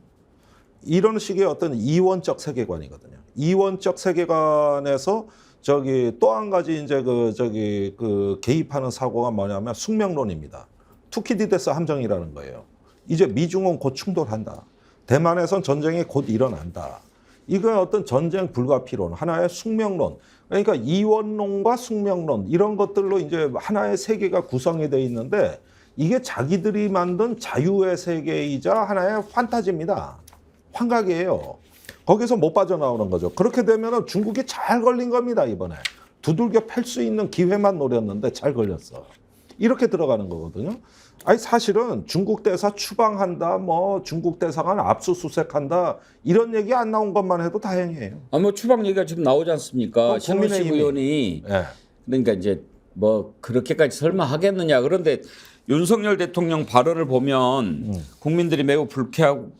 이런 식의 어떤 이원적 세계관이거든요. 이원적 세계관에서 저기 또 한 가지 이제 그 개입하는 사고가 뭐냐면 숙명론입니다. 투키디데스 함정이라는 거예요. 이제 미중은 곧 충돌한다. 대만에선 전쟁이 곧 일어난다. 이거 어떤 전쟁 불가피론, 하나의 숙명론. 그러니까 이원론과 숙명론 이런 것들로 이제 하나의 세계가 구성이 돼 있는데 이게 자기들이 만든 자유의 세계이자 하나의 판타지입니다. 환각이에요. 거기서 못 빠져나오는 거죠. 그렇게 되면 중국이 잘 걸린 겁니다. 이번에. 두들겨 팰 수 있는 기회만 노렸는데 잘 걸렸어. 이렇게 들어가는 거거든요. 아니 사실은 중국 대사 추방한다, 뭐 중국 대사관 압수수색한다 이런 얘기 안 나온 것만 해도 다행이에요. 뭐 추방 얘기가 지금 나오지 않습니까? 신원식 의원이 네. 그러니까 이제 뭐 그렇게까지 설마 하겠느냐. 그런데 윤석열 대통령 발언을 보면 국민들이 매우 불쾌하고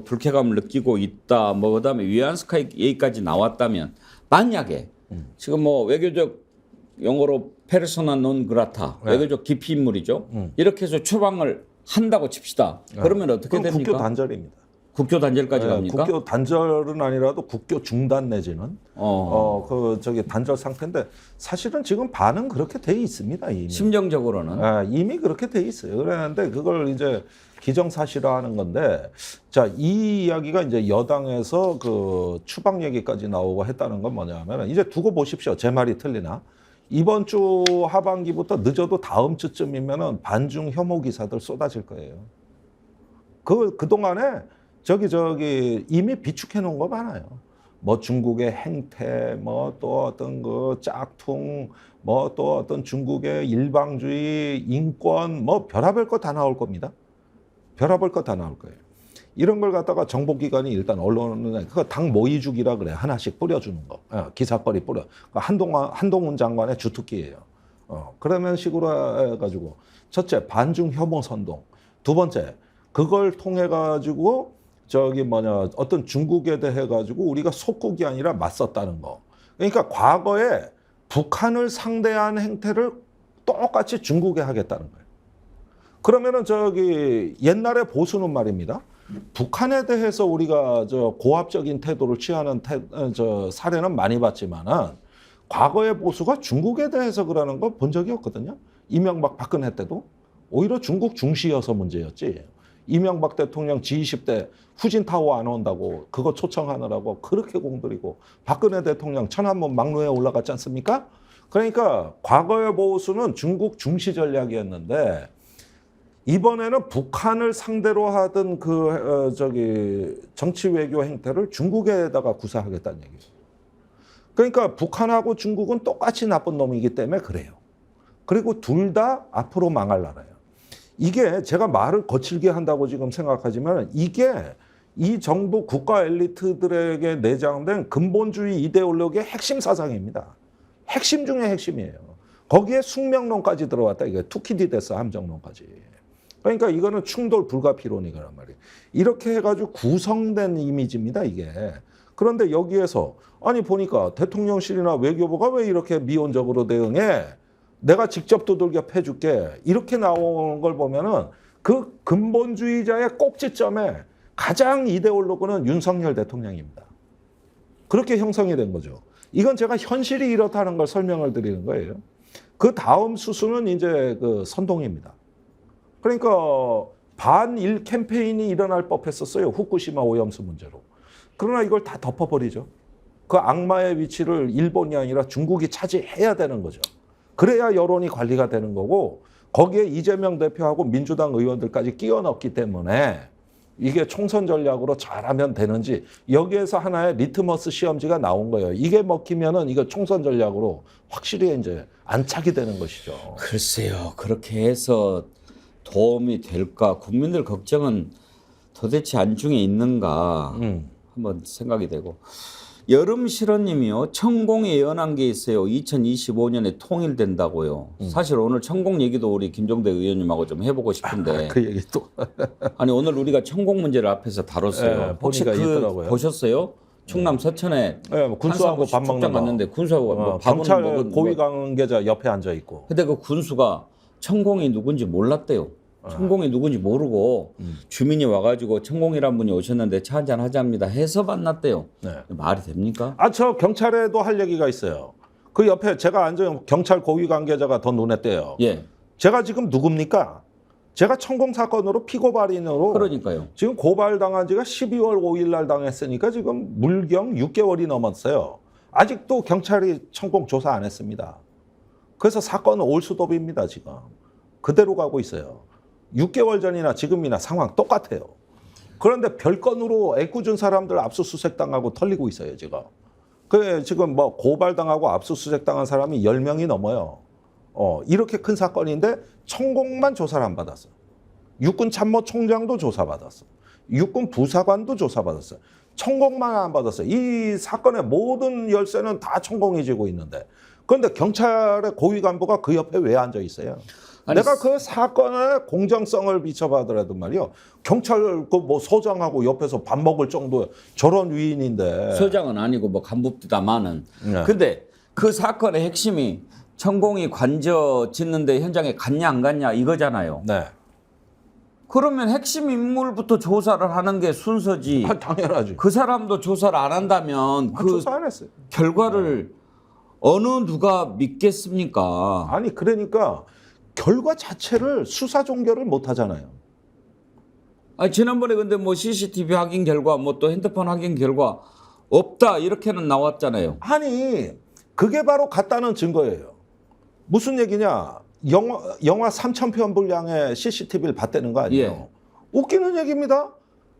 불쾌감을 느끼고 있다. 뭐 그다음에 위안스카 얘기까지 나왔다면 만약에 지금 뭐 외교적 용어로 페르소나 논 그라타, 네. 외교적 기피 인물이죠. 이렇게 해서 추방을 한다고 칩시다. 그러면 어떻게 그럼 됩니까? 국교 단절입니다. 국교 단절까지 갑니까? 국교 단절은 아니라도 국교 중단 내지는 저기 단절 상태인데 사실은 지금 반응 그렇게 돼 있습니다. 이미. 심정적으로는. 이미 그렇게 돼 있어요. 그랬는데 그걸 이제 기정사실화하는 건데 자, 이 이야기가 이제 여당에서 그 추방 얘기까지 나오고 했다는 건 뭐냐면 이제 두고 보십시오. 제 말이 틀리나? 이번 주 하반기부터 늦어도 다음 주쯤이면은 반중 혐오 기사들 쏟아질 거예요. 그동안에 저기 이미 비축해 놓은 거 많아요. 뭐 중국의 행태, 뭐 또 어떤 그 짝퉁, 뭐 또 어떤 중국의 일방주의, 인권, 뭐 별의별 거 다 나올 겁니다. 별의별 거 다 나올 거예요. 이런 걸 갖다가 정보기관이 일단 언론은 그거 당 모의죽이라 그래. 하나씩 뿌려주는 거. 기사거리 뿌려. 한동훈 장관의 주특기예요. 그러면 식으로 해가지고 첫째 반중 혐오 선동. 두 번째 그걸 통해 가지고 어떤 중국에 대해 가지고 우리가 속국이 아니라 맞섰다는 거. 그러니까 과거에 북한을 상대한 행태를 똑같이 중국에 하겠다는 거예요. 그러면은 옛날에 보수는 말입니다. 북한에 대해서 우리가 고압적인 태도를 취하는 사례는 많이 봤지만은 과거의 보수가 중국에 대해서 그러는 거 본 적이 없거든요. 이명박 박근혜 때도 오히려 중국 중시여서 문제였지. 이명박 대통령 G20 때 후진타워 안 온다고 그거 초청하느라고 그렇게 공들이고 박근혜 대통령 천안문 막루에 올라갔지 않습니까? 그러니까 과거의 보수는 중국 중시 전략이었는데 이번에는 북한을 상대로 하던 정치 외교 행태를 중국에다가 구사하겠다는 얘기예요. 그러니까 북한하고 중국은 똑같이 나쁜 놈이기 때문에 그래요. 그리고 둘 다 앞으로 망할 나라예요. 이게 제가 말을 거칠게 한다고 지금 생각하지만 이게 이 정부 국가 엘리트들에게 내장된 근본주의 이데올로기의 핵심 사상입니다. 핵심 중에 핵심이에요. 거기에 숙명론까지 들어왔다. 이게 투키디데스 함정론까지. 그러니까 이거는 충돌 불가피론이란 말이에요. 이렇게 해가지고 구성된 이미지입니다, 이게. 그런데 여기에서 아니 보니까 대통령실이나 외교부가 왜 이렇게 미온적으로 대응해? 내가 직접 두들겨 패줄게. 이렇게 나오는 걸 보면은 그 근본주의자의 꼭지점에 가장 이데올로그는 윤석열 대통령입니다. 그렇게 형성이 된 거죠. 이건 제가 현실이 이렇다는 걸 설명을 드리는 거예요. 그 다음 수순은 이제 그 선동입니다. 그러니까 반일 캠페인이 일어날 법했었어요. 후쿠시마 오염수 문제로. 그러나 이걸 다 덮어버리죠. 그 악마의 위치를 일본이 아니라 중국이 차지해야 되는 거죠. 그래야 여론이 관리가 되는 거고 거기에 이재명 대표하고 민주당 의원들까지 끼워 넣기 때문에 이게 총선 전략으로 잘하면 되는지 여기에서 하나의 리트머스 시험지가 나온 거예요. 이게 먹히면은 이거 총선 전략으로 확실히 이제 안착이 되는 것이죠. 글쎄요. 그렇게 해서 도움이 될까? 국민들 걱정은 도대체 안중에 있는가? 한번 생각이 되고. 여름 실어님이요. 천공 예언한 게 있어요. 2025년에 통일된다고요. 사실 오늘 천공 얘기도 우리 김종대 의원님하고 좀 해보고 싶은데. 그 얘기 또. 아니 오늘 우리가 천공 문제를 앞에서 다뤘어요. 네, 혹시 보니까 그 있더라고요. 보셨어요? 충남 서천에 네, 뭐 군수하고 밥 먹는 거. 갔는데 군수하고 뭐 밥은 경찰 먹은 고위 관계자 옆에 앉아 있고. 근데 그 군수가 천공이 누군지 몰랐대요. 천공이 누군지 모르고 주민이 와가지고 천공이란 분이 오셨는데 차 한잔 하자입니다 해서 만났대요. 네. 말이 됩니까? 저 경찰에도 할 얘기가 있어요. 그 옆에 제가 앉은 경찰 고위 관계자가 더 눈에 띄어요. 예. 제가 지금 누굽니까? 제가 천공 사건으로 피고발인으로 그러니까요. 지금 고발당한 지가 12월 5일 날 당했으니까 지금 물경 6개월이 넘었어요. 아직도 경찰이 천공 조사 안 했습니다. 그래서 사건은 올수도비입니다, 지금. 그대로 가고 있어요. 6개월 전이나 지금이나 상황 똑같아요. 그런데 별건으로 애꿎은 사람들 압수수색 당하고 털리고 있어요, 지금. 그래, 지금 뭐 고발당하고 압수수색 당한 사람이 10명이 넘어요. 이렇게 큰 사건인데 천공만 조사를 안 받았어요. 육군 참모총장도 조사받았어. 육군 부사관도 조사받았어요. 천공만 안 받았어요. 이 사건의 모든 열쇠는 다 천공이 쥐고 있는데. 그런데 경찰의 고위 간부가 그 옆에 왜 앉아 있어요? 아니, 내가 그 사건의 공정성을 비춰봐더라도 말이요. 경찰 그 뭐 서장하고 옆에서 밥 먹을 정도의 저런 위인인데. 서장은 아니고 뭐 간부입니다만은. 네. 근데 그 사건의 핵심이 천공이 관저 짓는데 현장에 갔냐 안 갔냐 이거잖아요. 네. 그러면 핵심 인물부터 조사를 하는 게 순서지. 당연하지. 그 사람도 조사를 안 한다면 그 조사 안 했어요. 결과를 어느 누가 믿겠습니까? 아니 그러니까 결과 자체를 수사 종결을 못 하잖아요. 아니 지난번에 근데 뭐 CCTV 확인 결과 뭐 또 핸드폰 확인 결과 없다 이렇게는 나왔잖아요. 아니 그게 바로 같다는 증거예요. 무슨 얘기냐? 영화 3,000편 분량의 CCTV를 봤다는 거 아니에요? 예. 웃기는 얘기입니다.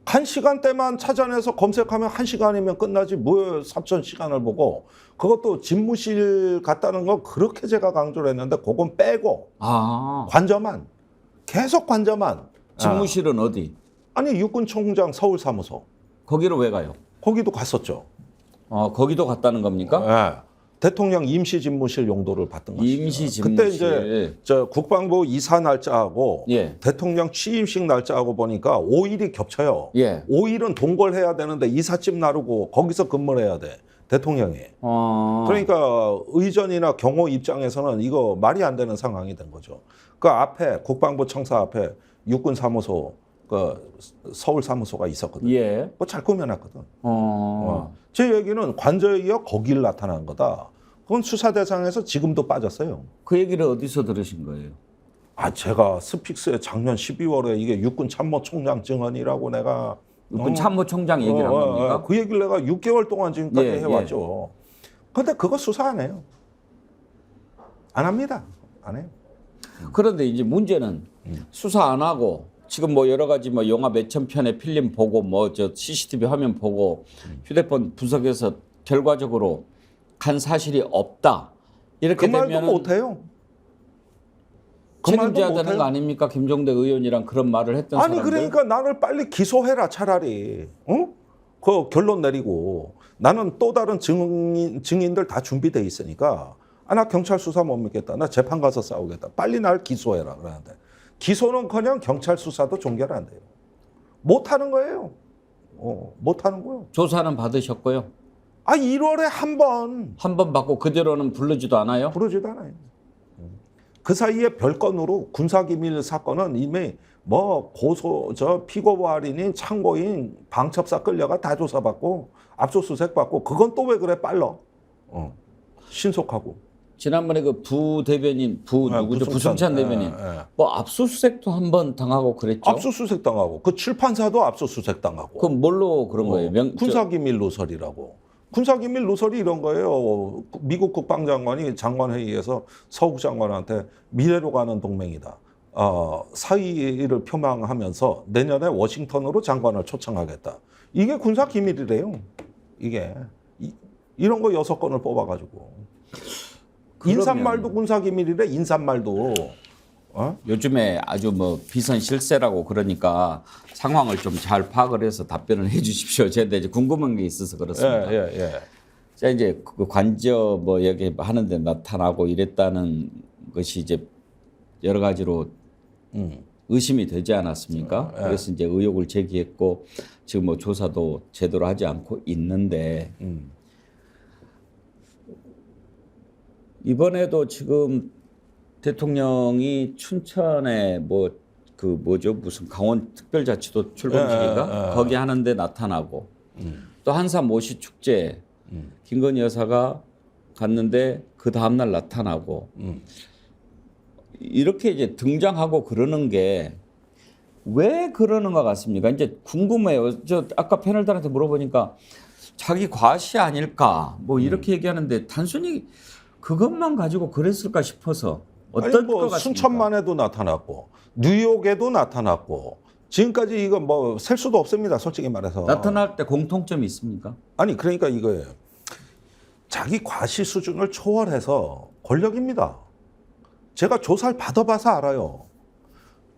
간 시간대만 찾아내서 검색하면 1시간이면 끝나지 뭐 3,000시간을 보고 그것도 집무실 갔다는 거 그렇게 제가 강조를 했는데 그건 빼고 관저만 계속 관저만 집무실은 어디? 아니 육군총장 서울사무소 거기로 왜 가요? 거기도 갔었죠. 거기도 갔다는 겁니까? 네. 대통령 임시 집무실 용도를 받던 것이죠. 임시 집무실. 그때 이제 국방부 이사 날짜하고 예. 대통령 취임식 날짜하고 보니까 5일이 겹쳐요. 예. 5일은 동궐해야 되는데 이삿짐 나르고 거기서 근무를 해야 돼. 대통령이. 그러니까 의전이나 경호 입장에서는 이거 말이 안 되는 상황이 된 거죠. 그 앞에 국방부 청사 앞에 육군 사무소 그 서울 사무소가 있었거든요. 예. 그거 잘 꾸며놨거든. 제 얘기는 관저에 이어 거길 나타난 거다. 그건 수사 대상에서 지금도 빠졌어요. 그 얘기를 어디서 들으신 거예요? 제가 스픽스에 작년 12월에 이게 육군 참모총장 증언이라고 내가 육군 참모총장 얘기를 한 겁니까? 그 얘기를 내가 6개월 동안 지금까지 예, 해왔죠. 근데 그거 수사 안 해요. 안 합니다. 안 해요. 그런데 이제 문제는 수사 안 하고 지금 뭐 여러 가지 뭐 영화 몇천 편의 필름 보고 뭐 저 CCTV 화면 보고 휴대폰 분석해서 결과적으로 간 사실이 없다. 이렇게 그 말도 되면 못 해요. 그 말도 책임져야 되는 못해요. 거 아닙니까? 김종대 의원이랑 그런 말을 했던 아니 사람들. 그러니까 나를 빨리 기소해라 차라리. 어? 그 결론 내리고 나는 또 다른 증인들 다 준비돼 있으니까 나 경찰 수사 못 믿겠다. 나 재판 가서 싸우겠다. 빨리 날 기소해라 그러는데 기소는커녕 경찰 수사도 종결 안 돼요. 못 하는 거예요. 못 하는 거예요. 조사는 받으셨고요. 1월에 한 번 한 번 받고 그대로는 부르지도 않아요. 부르지도 않아요. 그 사이에 별건으로 군사기밀 사건은 이미 뭐 피고발인인 참고인 방첩사 끌려가 다 조사받고 압수수색 받고 그건 또 왜 그래 빨라? 신속하고. 지난번에 그 부 대변인 누구죠? 부승찬 대변인. 뭐 압수수색도 한 번 당하고 그랬죠. 압수수색 당하고 그 출판사도 압수수색 당하고. 그럼 뭘로 그런 거예요? 군사기밀 누설이라고. 군사기밀 누설이 이런 거예요. 미국 국방장관이 장관회의에서 서욱 장관한테 미래로 가는 동맹이다. 사의를 표명하면서 내년에 워싱턴으로 장관을 초청하겠다. 이게 군사기밀이래요. 이게. 이런 거 6건을 뽑아가지고. 인사말도 군사기밀이래. 인사말도. 요즘에 아주 뭐 비선 실세라고 그러니까 상황을 좀 잘 파악을 해서 답변을 해 주십시오. 제가 이제 궁금한 게 있어서 그렇습니다. 자, 이제 그 관저 뭐 여기 하는데 나타나고 이랬다는 것이 이제 여러 가지로 의심이 되지 않았습니까? 그래서 이제 의혹을 제기했고 지금 뭐 조사도 제대로 하지 않고 있는데 이번에도 지금 대통령이 춘천에 무슨 강원 특별자치도 출범식인가 거기 하는데 나타나고 또 한산 모시 축제 김건희 여사가 갔는데 그 다음 날 나타나고 이렇게 이제 등장하고 그러는 게 왜 그러는 것 같습니까? 이제 궁금해요. 저 아까 패널들한테 물어보니까 자기 과시 아닐까 뭐 이렇게 얘기하는데 단순히 그것만 가지고 그랬을까 싶어서 어떤 것 같습니까? 순천만에도 나타났고 뉴욕에도 나타났고 지금까지 이거 뭐 셀 수도 없습니다. 솔직히 말해서. 나타날 때 공통점이 있습니까? 아니 그러니까 이거예요. 자기 과시 수준을 초월해서 권력입니다. 제가 조사를 받아봐서 알아요.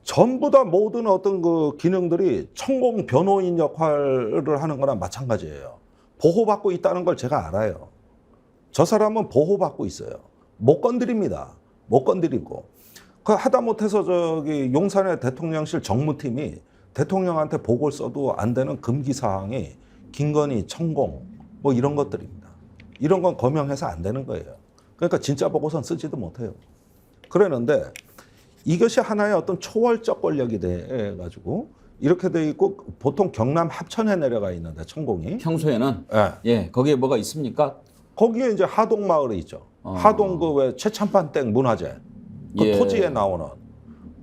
전부 다 모든 어떤 그 기능들이 천공 변호인 역할을 하는 거나 마찬가지예요. 보호받고 있다는 걸 제가 알아요. 저 사람은 보호받고 있어요. 못 건드립니다. 못 건드리고. 그 하다 못해서 저기 용산의 대통령실 정무팀이 대통령한테 보고를 써도 안 되는 금기 사항이 김건희, 천공 뭐 이런 것들입니다. 이런 건 거명해서 안 되는 거예요. 그러니까 진짜 보고서는 쓰지도 못해요. 그러는데 이것이 하나의 어떤 초월적 권력이 돼가지고 이렇게 돼 있고 보통 경남 합천에 내려가 있는데 천공이 평소에는 예 거기에 뭐가 있습니까? 거기에 이제 하동 마을에 있죠. 하동 그 왜 최참판댁 문화재 그 토지에 나오는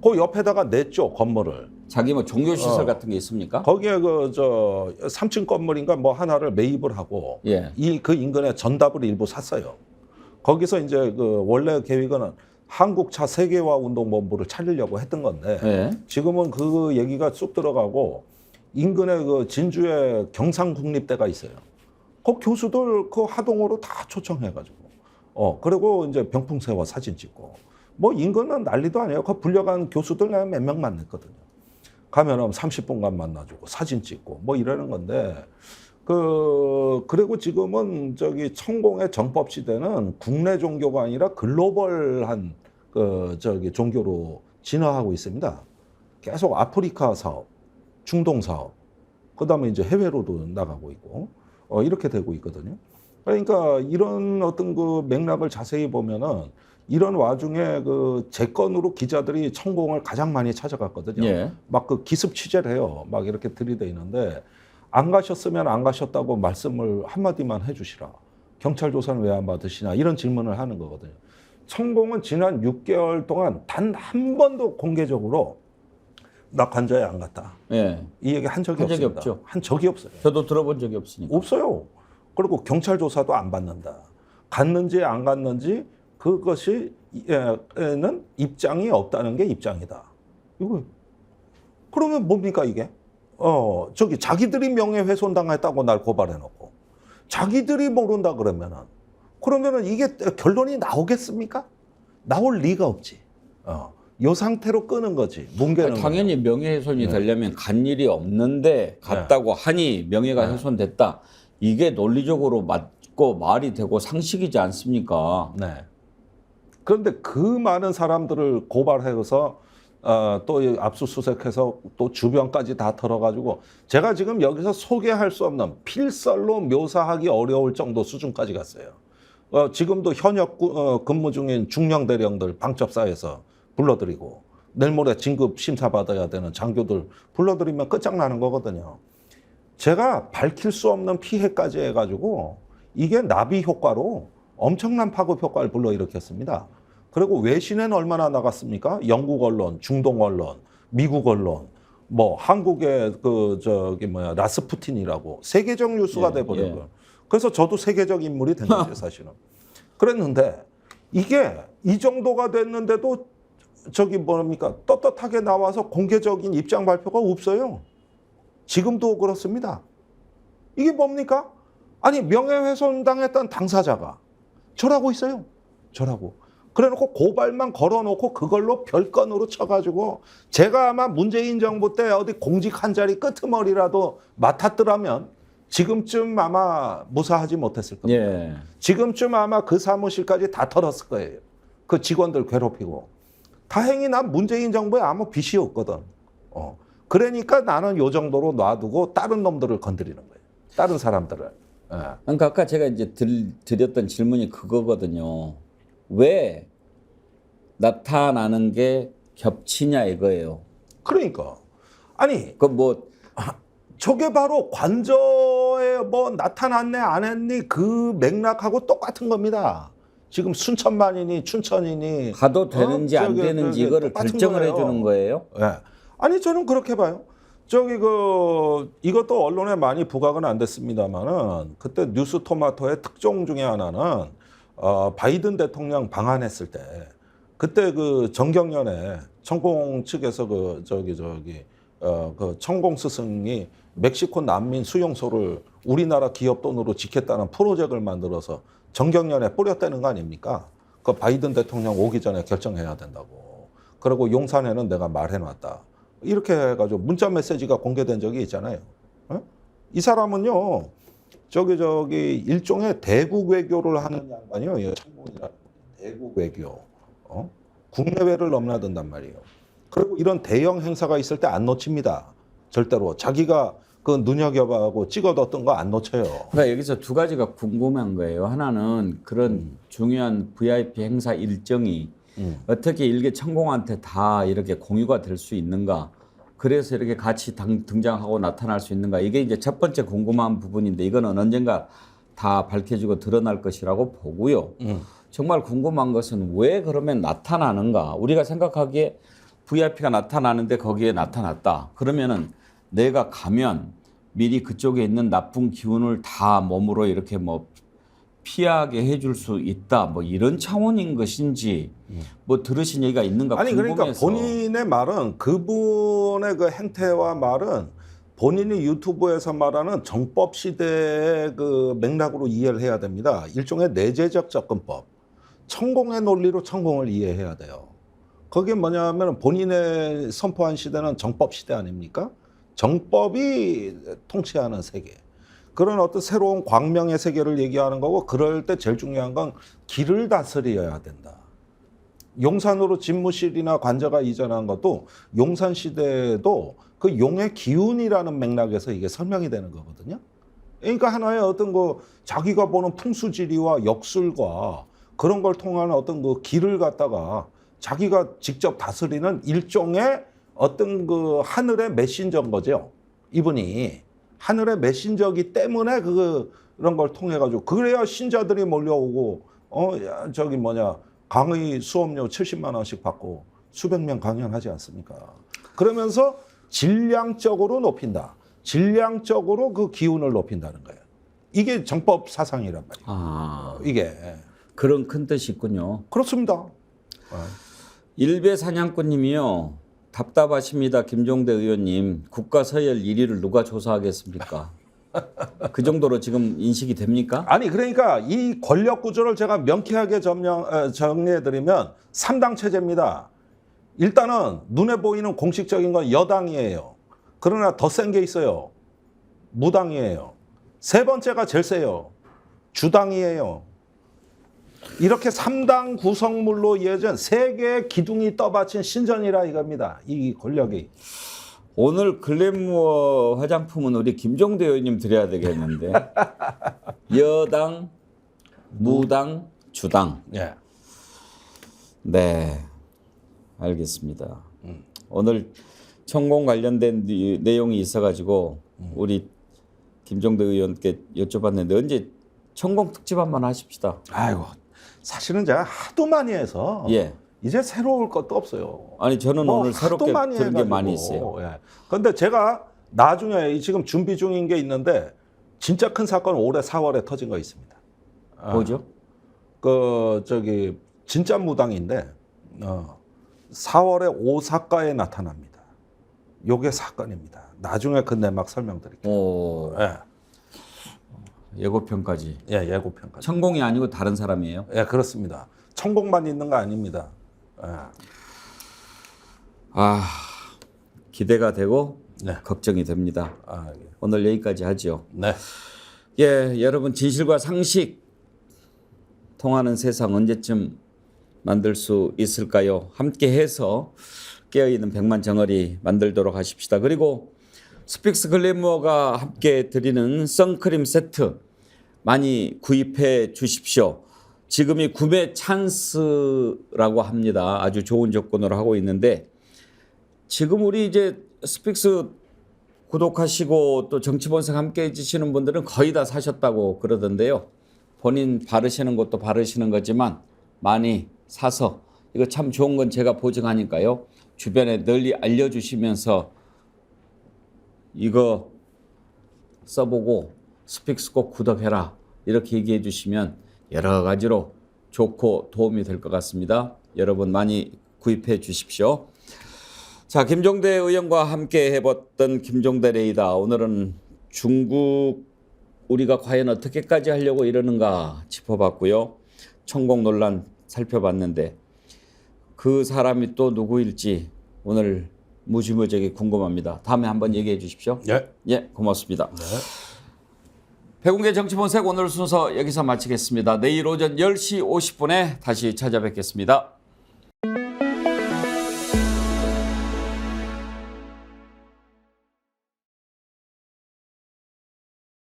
그 옆에다가 냈죠 건물을. 자기 뭐 종교 시설 같은 게 있습니까? 거기에 그 3층 건물인가 뭐 하나를 매입을 하고 그 인근에 전답을 일부 샀어요. 거기서 이제 그 원래 계획은 한국차 세계화 운동본부를 차리려고 했던 건데 지금은 그 얘기가 쑥 들어가고 인근에 그 진주에 경상국립대가 있어요. 그 교수들 그 하동으로 다 초청해가지고 그리고 이제 병풍 세워 사진 찍고 뭐 인근은 난리도 아니에요. 그 불려간 교수들 내가 몇 명 만났거든요. 가면은 30분간 만나주고 사진 찍고 뭐 이러는 건데 그리고 지금은 저기 천공의 정법 시대는 국내 종교가 아니라 글로벌한 종교로 진화하고 있습니다. 계속 아프리카 사업, 중동 사업, 그다음에 이제 해외로도 나가고 있고 이렇게 되고 있거든요. 그러니까 이런 어떤 그 맥락을 자세히 보면은 이런 와중에 그 제 건으로 기자들이 천공을 가장 많이 찾아갔거든요. 막 그 기습 취재를 해요. 막 이렇게 들이대는데 안 가셨으면 안 가셨다고 말씀을 한마디만 해주시라. 경찰 조사는 왜 안 받으시냐 이런 질문을 하는 거거든요. 천공은 지난 6개월 동안 단 한 번도 공개적으로 나 관저에 안 갔다. 이 얘기 한 적이 없습니다. 없죠. 한 적이 없어요. 저도 들어본 적이 없으니까. 없어요. 그리고 경찰 조사도 안 받는다. 갔는지 안 갔는지 그것이 에는 입장이 없다는 게 입장이다. 이거 그러면 뭡니까 이게? 저기 자기들이 명예훼손 당했다고 날 고발해놓고 자기들이 모른다 그러면은 이게 결론이 나오겠습니까? 나올 리가 없지. 요 상태로 끄는 거지. 뭉개는 당연히 명예훼손이 되려면 간 일이 없는데 갔다고 하니 명예가 훼손됐다. 이게 논리적으로 맞고 말이 되고 상식이지 않습니까? 네. 그런데 그 많은 사람들을 고발해서 또 압수수색해서 또 주변까지 다 털어가지고 제가 지금 여기서 소개할 수 없는 필설로 묘사하기 어려울 정도 수준까지 갔어요. 지금도 현역 근무 중인 중령대령들 방첩사에서 불러들이고 내일 모레 진급 심사받아야 되는 장교들 불러들이면 끝장나는 거거든요. 제가 밝힐 수 없는 피해까지 해가지고 이게 나비 효과로 엄청난 파급 효과를 불러일으켰습니다. 그리고 외신에는 얼마나 나갔습니까? 영국 언론, 중동 언론, 미국 언론, 뭐 한국의 라스푸틴이라고 세계적 뉴스가 돼버려요. 그래서 저도 세계적 인물이 된 거죠, 사실은. 그랬는데 이게 이 정도가 됐는데도 떳떳하게 나와서 공개적인 입장 발표가 없어요. 지금도 그렇습니다. 이게 뭡니까? 아니 명예훼손 당했던 당사자가 절하고 있어요. 절하고. 그래놓고 고발만 걸어놓고 그걸로 별건으로 쳐가지고 제가 아마 문재인 정부 때 어디 공직 한 자리 끄트머리라도 맡았더라면 지금쯤 아마 무사하지 못했을 겁니다. 예. 지금쯤 아마 그 사무실까지 다 털었을 거예요. 그 직원들 괴롭히고. 다행히 난 문재인 정부에 아무 빚이 없거든. 그러니까 나는 요 정도로 놔두고 다른 놈들을 건드리는 거예요. 다른 사람들을. 그러니까 아까 제가 이제 드렸던 질문이 그거거든요. 왜 나타나는 게 겹치냐 이거예요. 그러니까 아니 그 뭐 저게 바로 관저에 뭐 나타났네 안 했니 그 맥락하고 똑같은 겁니다. 지금 순천만이니 춘천이니 가도 되는지 안 되는지 이거를 결정을 거예요. 해주는 거예요. 네. 아니 저는 그렇게 봐요. 이것도 언론에 많이 부각은 안 됐습니다만은 그때 뉴스토마토의 특종 중에 하나는 바이든 대통령 방한했을 때 그때 그 정경련에 천공 측에서 그 천공 스승이 멕시코 난민 수용소를 우리나라 기업 돈으로 짓겠다는 프로젝트를 만들어서 정경련에 뿌렸다는 거 아닙니까? 그 바이든 대통령 오기 전에 결정해야 된다고. 그리고 용산에는 내가 말해놨다. 이렇게 해가지고 문자 메시지가 공개된 적이 있잖아요. 이 사람은요, 일종의 대국 외교를 하는 양반이요. 대국 외교. 국내외를 넘나든단 말이에요. 그리고 이런 대형 행사가 있을 때 안 놓칩니다. 절대로. 자기가 그 눈여겨봐하고 찍어뒀던 거 안 놓쳐요. 그러니까 여기서 두 가지가 궁금한 거예요. 하나는 그런 중요한 VIP 행사 일정이 어떻게 일개 천공한테 다 이렇게 공유가 될 수 있는가? 그래서 이렇게 같이 등장하고 나타날 수 있는가? 이게 이제 첫 번째 궁금한 부분인데 이거는 언젠가 다 밝혀지고 드러날 것이라고 보고요. 정말 궁금한 것은 왜 그러면 나타나는가? 우리가 생각하기에 VIP가 나타나는데 거기에 나타났다. 그러면은 내가 가면 미리 그쪽에 있는 나쁜 기운을 다 몸으로 이렇게 뭐 피하게 해줄 수 있다. 뭐 이런 차원인 것인지 뭐 들으신 얘기가 있는가 아니 궁금해서. 그러니까 본인의 말은 그분의 그 행태와 말은 본인이 유튜브에서 말하는 정법 시대의 그 맥락으로 이해를 해야 됩니다. 일종의 내재적 접근법. 천공의 논리로 천공을 이해해야 돼요. 그게 뭐냐면 본인의 선포한 시대는 정법 시대 아닙니까? 정법이 통치하는 세계. 그런 어떤 새로운 광명의 세계를 얘기하는 거고 그럴 때 제일 중요한 건 길을 다스려야 된다. 용산으로 집무실이나 관저가 이전한 것도 용산 시대에도 그 용의 기운이라는 맥락에서 이게 설명이 되는 거거든요. 그러니까 하나의 어떤 그 자기가 보는 풍수지리와 역술과 그런 걸 통한 어떤 그 길을 갖다가 자기가 직접 다스리는 일종의 어떤 그 하늘의 메신저인 거죠. 이분이 하늘의 메신저기 때문에 그런 걸 통해 가지고 그래야 신자들이 몰려오고 강의 수업료 70만 원씩 받고 수백 명 강연하지 않습니까? 그러면서 질량적으로 높인다. 질량적으로 그 기운을 높인다는 거예요. 이게 정법 사상이란 말이에요. 이게 그런 큰 뜻이 있군요. 그렇습니다. 일베 사냥꾼님이요. 답답하십니다. 김종대 의원님. 국가 서열 1위를 누가 조사하겠습니까? 그 정도로 지금 인식이 됩니까? 아니 그러니까 이 권력 구조를 제가 명쾌하게 정리해드리면 3당 체제입니다. 일단은 눈에 보이는 공식적인 건 여당이에요. 그러나 더 센 게 있어요. 무당이에요. 세 번째가 제일 세요. 주당이에요. 이렇게 3당 구성물로 이어진 세 개의 기둥이 떠받친 신전이라 이겁니다. 이 권력이. 오늘 글래무어 화장품은 우리 김종대 의원님 드려야 되겠는데. 여당, 무당, 주당. 예. 네, 알겠습니다. 오늘 천공 관련된 내용이 있어가지고 우리 김종대 의원께 여쭤봤는데 언제 천공 특집 한번 하십시다. 아이고, 사실은 제가 하도 많이 해서 예. 이제 새로울 것도 없어요. 아니 저는 오늘 새롭게 들은 게 해가지고. 많이 있어요. 예. 그런데 제가 나중에 지금 준비 중인 게 있는데 진짜 큰 사건은 올해 4월에 터진 거 있습니다. 뭐죠? 진짜 무당인데 4월에 오사카에 나타납니다. 요게 사건입니다. 나중에 그 내막 설명드릴게요. 오, 예. 예고편까지. 예, 예고편까지. 천공이 아니고 다른 사람이에요? 예, 그렇습니다. 천공만 있는 거 아닙니다. 예. 아, 기대가 되고 네. 걱정이 됩니다. 예. 오늘 여기까지 하죠. 네. 예, 여러분 진실과 상식 통하는 세상 언제쯤 만들 수 있을까요? 함께 해서 깨어있는 백만 정어리 만들도록 하십시다. 그리고 스픽스 글래머가 함께 드리는 선크림 세트 많이 구입해 주십시오. 지금이 구매 찬스라고 합니다. 아주 좋은 조건으로 하고 있는데 지금 우리 이제 스픽스 구독하시고 또 정치본색 함께 해주시는 분들은 거의 다 사셨다고 그러던데요. 본인 바르시는 것도 바르시는 거지만 많이 사서 이거 참 좋은 건 제가 보증하니까요. 주변에 널리 알려주시면서 이거 써보고 스픽스 꼭 구독해라 이렇게 얘기해 주시면 여러 가지로 좋고 도움이 될 것 같습니다. 여러분 많이 구입해 주십시오. 자, 김종대 의원과 함께 해봤던 김종대 레이더. 오늘은 중국 우리가 과연 어떻게까지 하려고 이러는가 짚어봤고요. 천공 논란 살펴봤는데 그 사람이 또 누구일지 오늘 무지무지하게 궁금합니다. 다음에 한번 얘기해 주십시오. 예. 예, 고맙습니다. 네. 백운계 정치본색 오늘 순서 여기서 마치겠습니다. 내일 오전 10시 50분에 다시 찾아뵙겠습니다.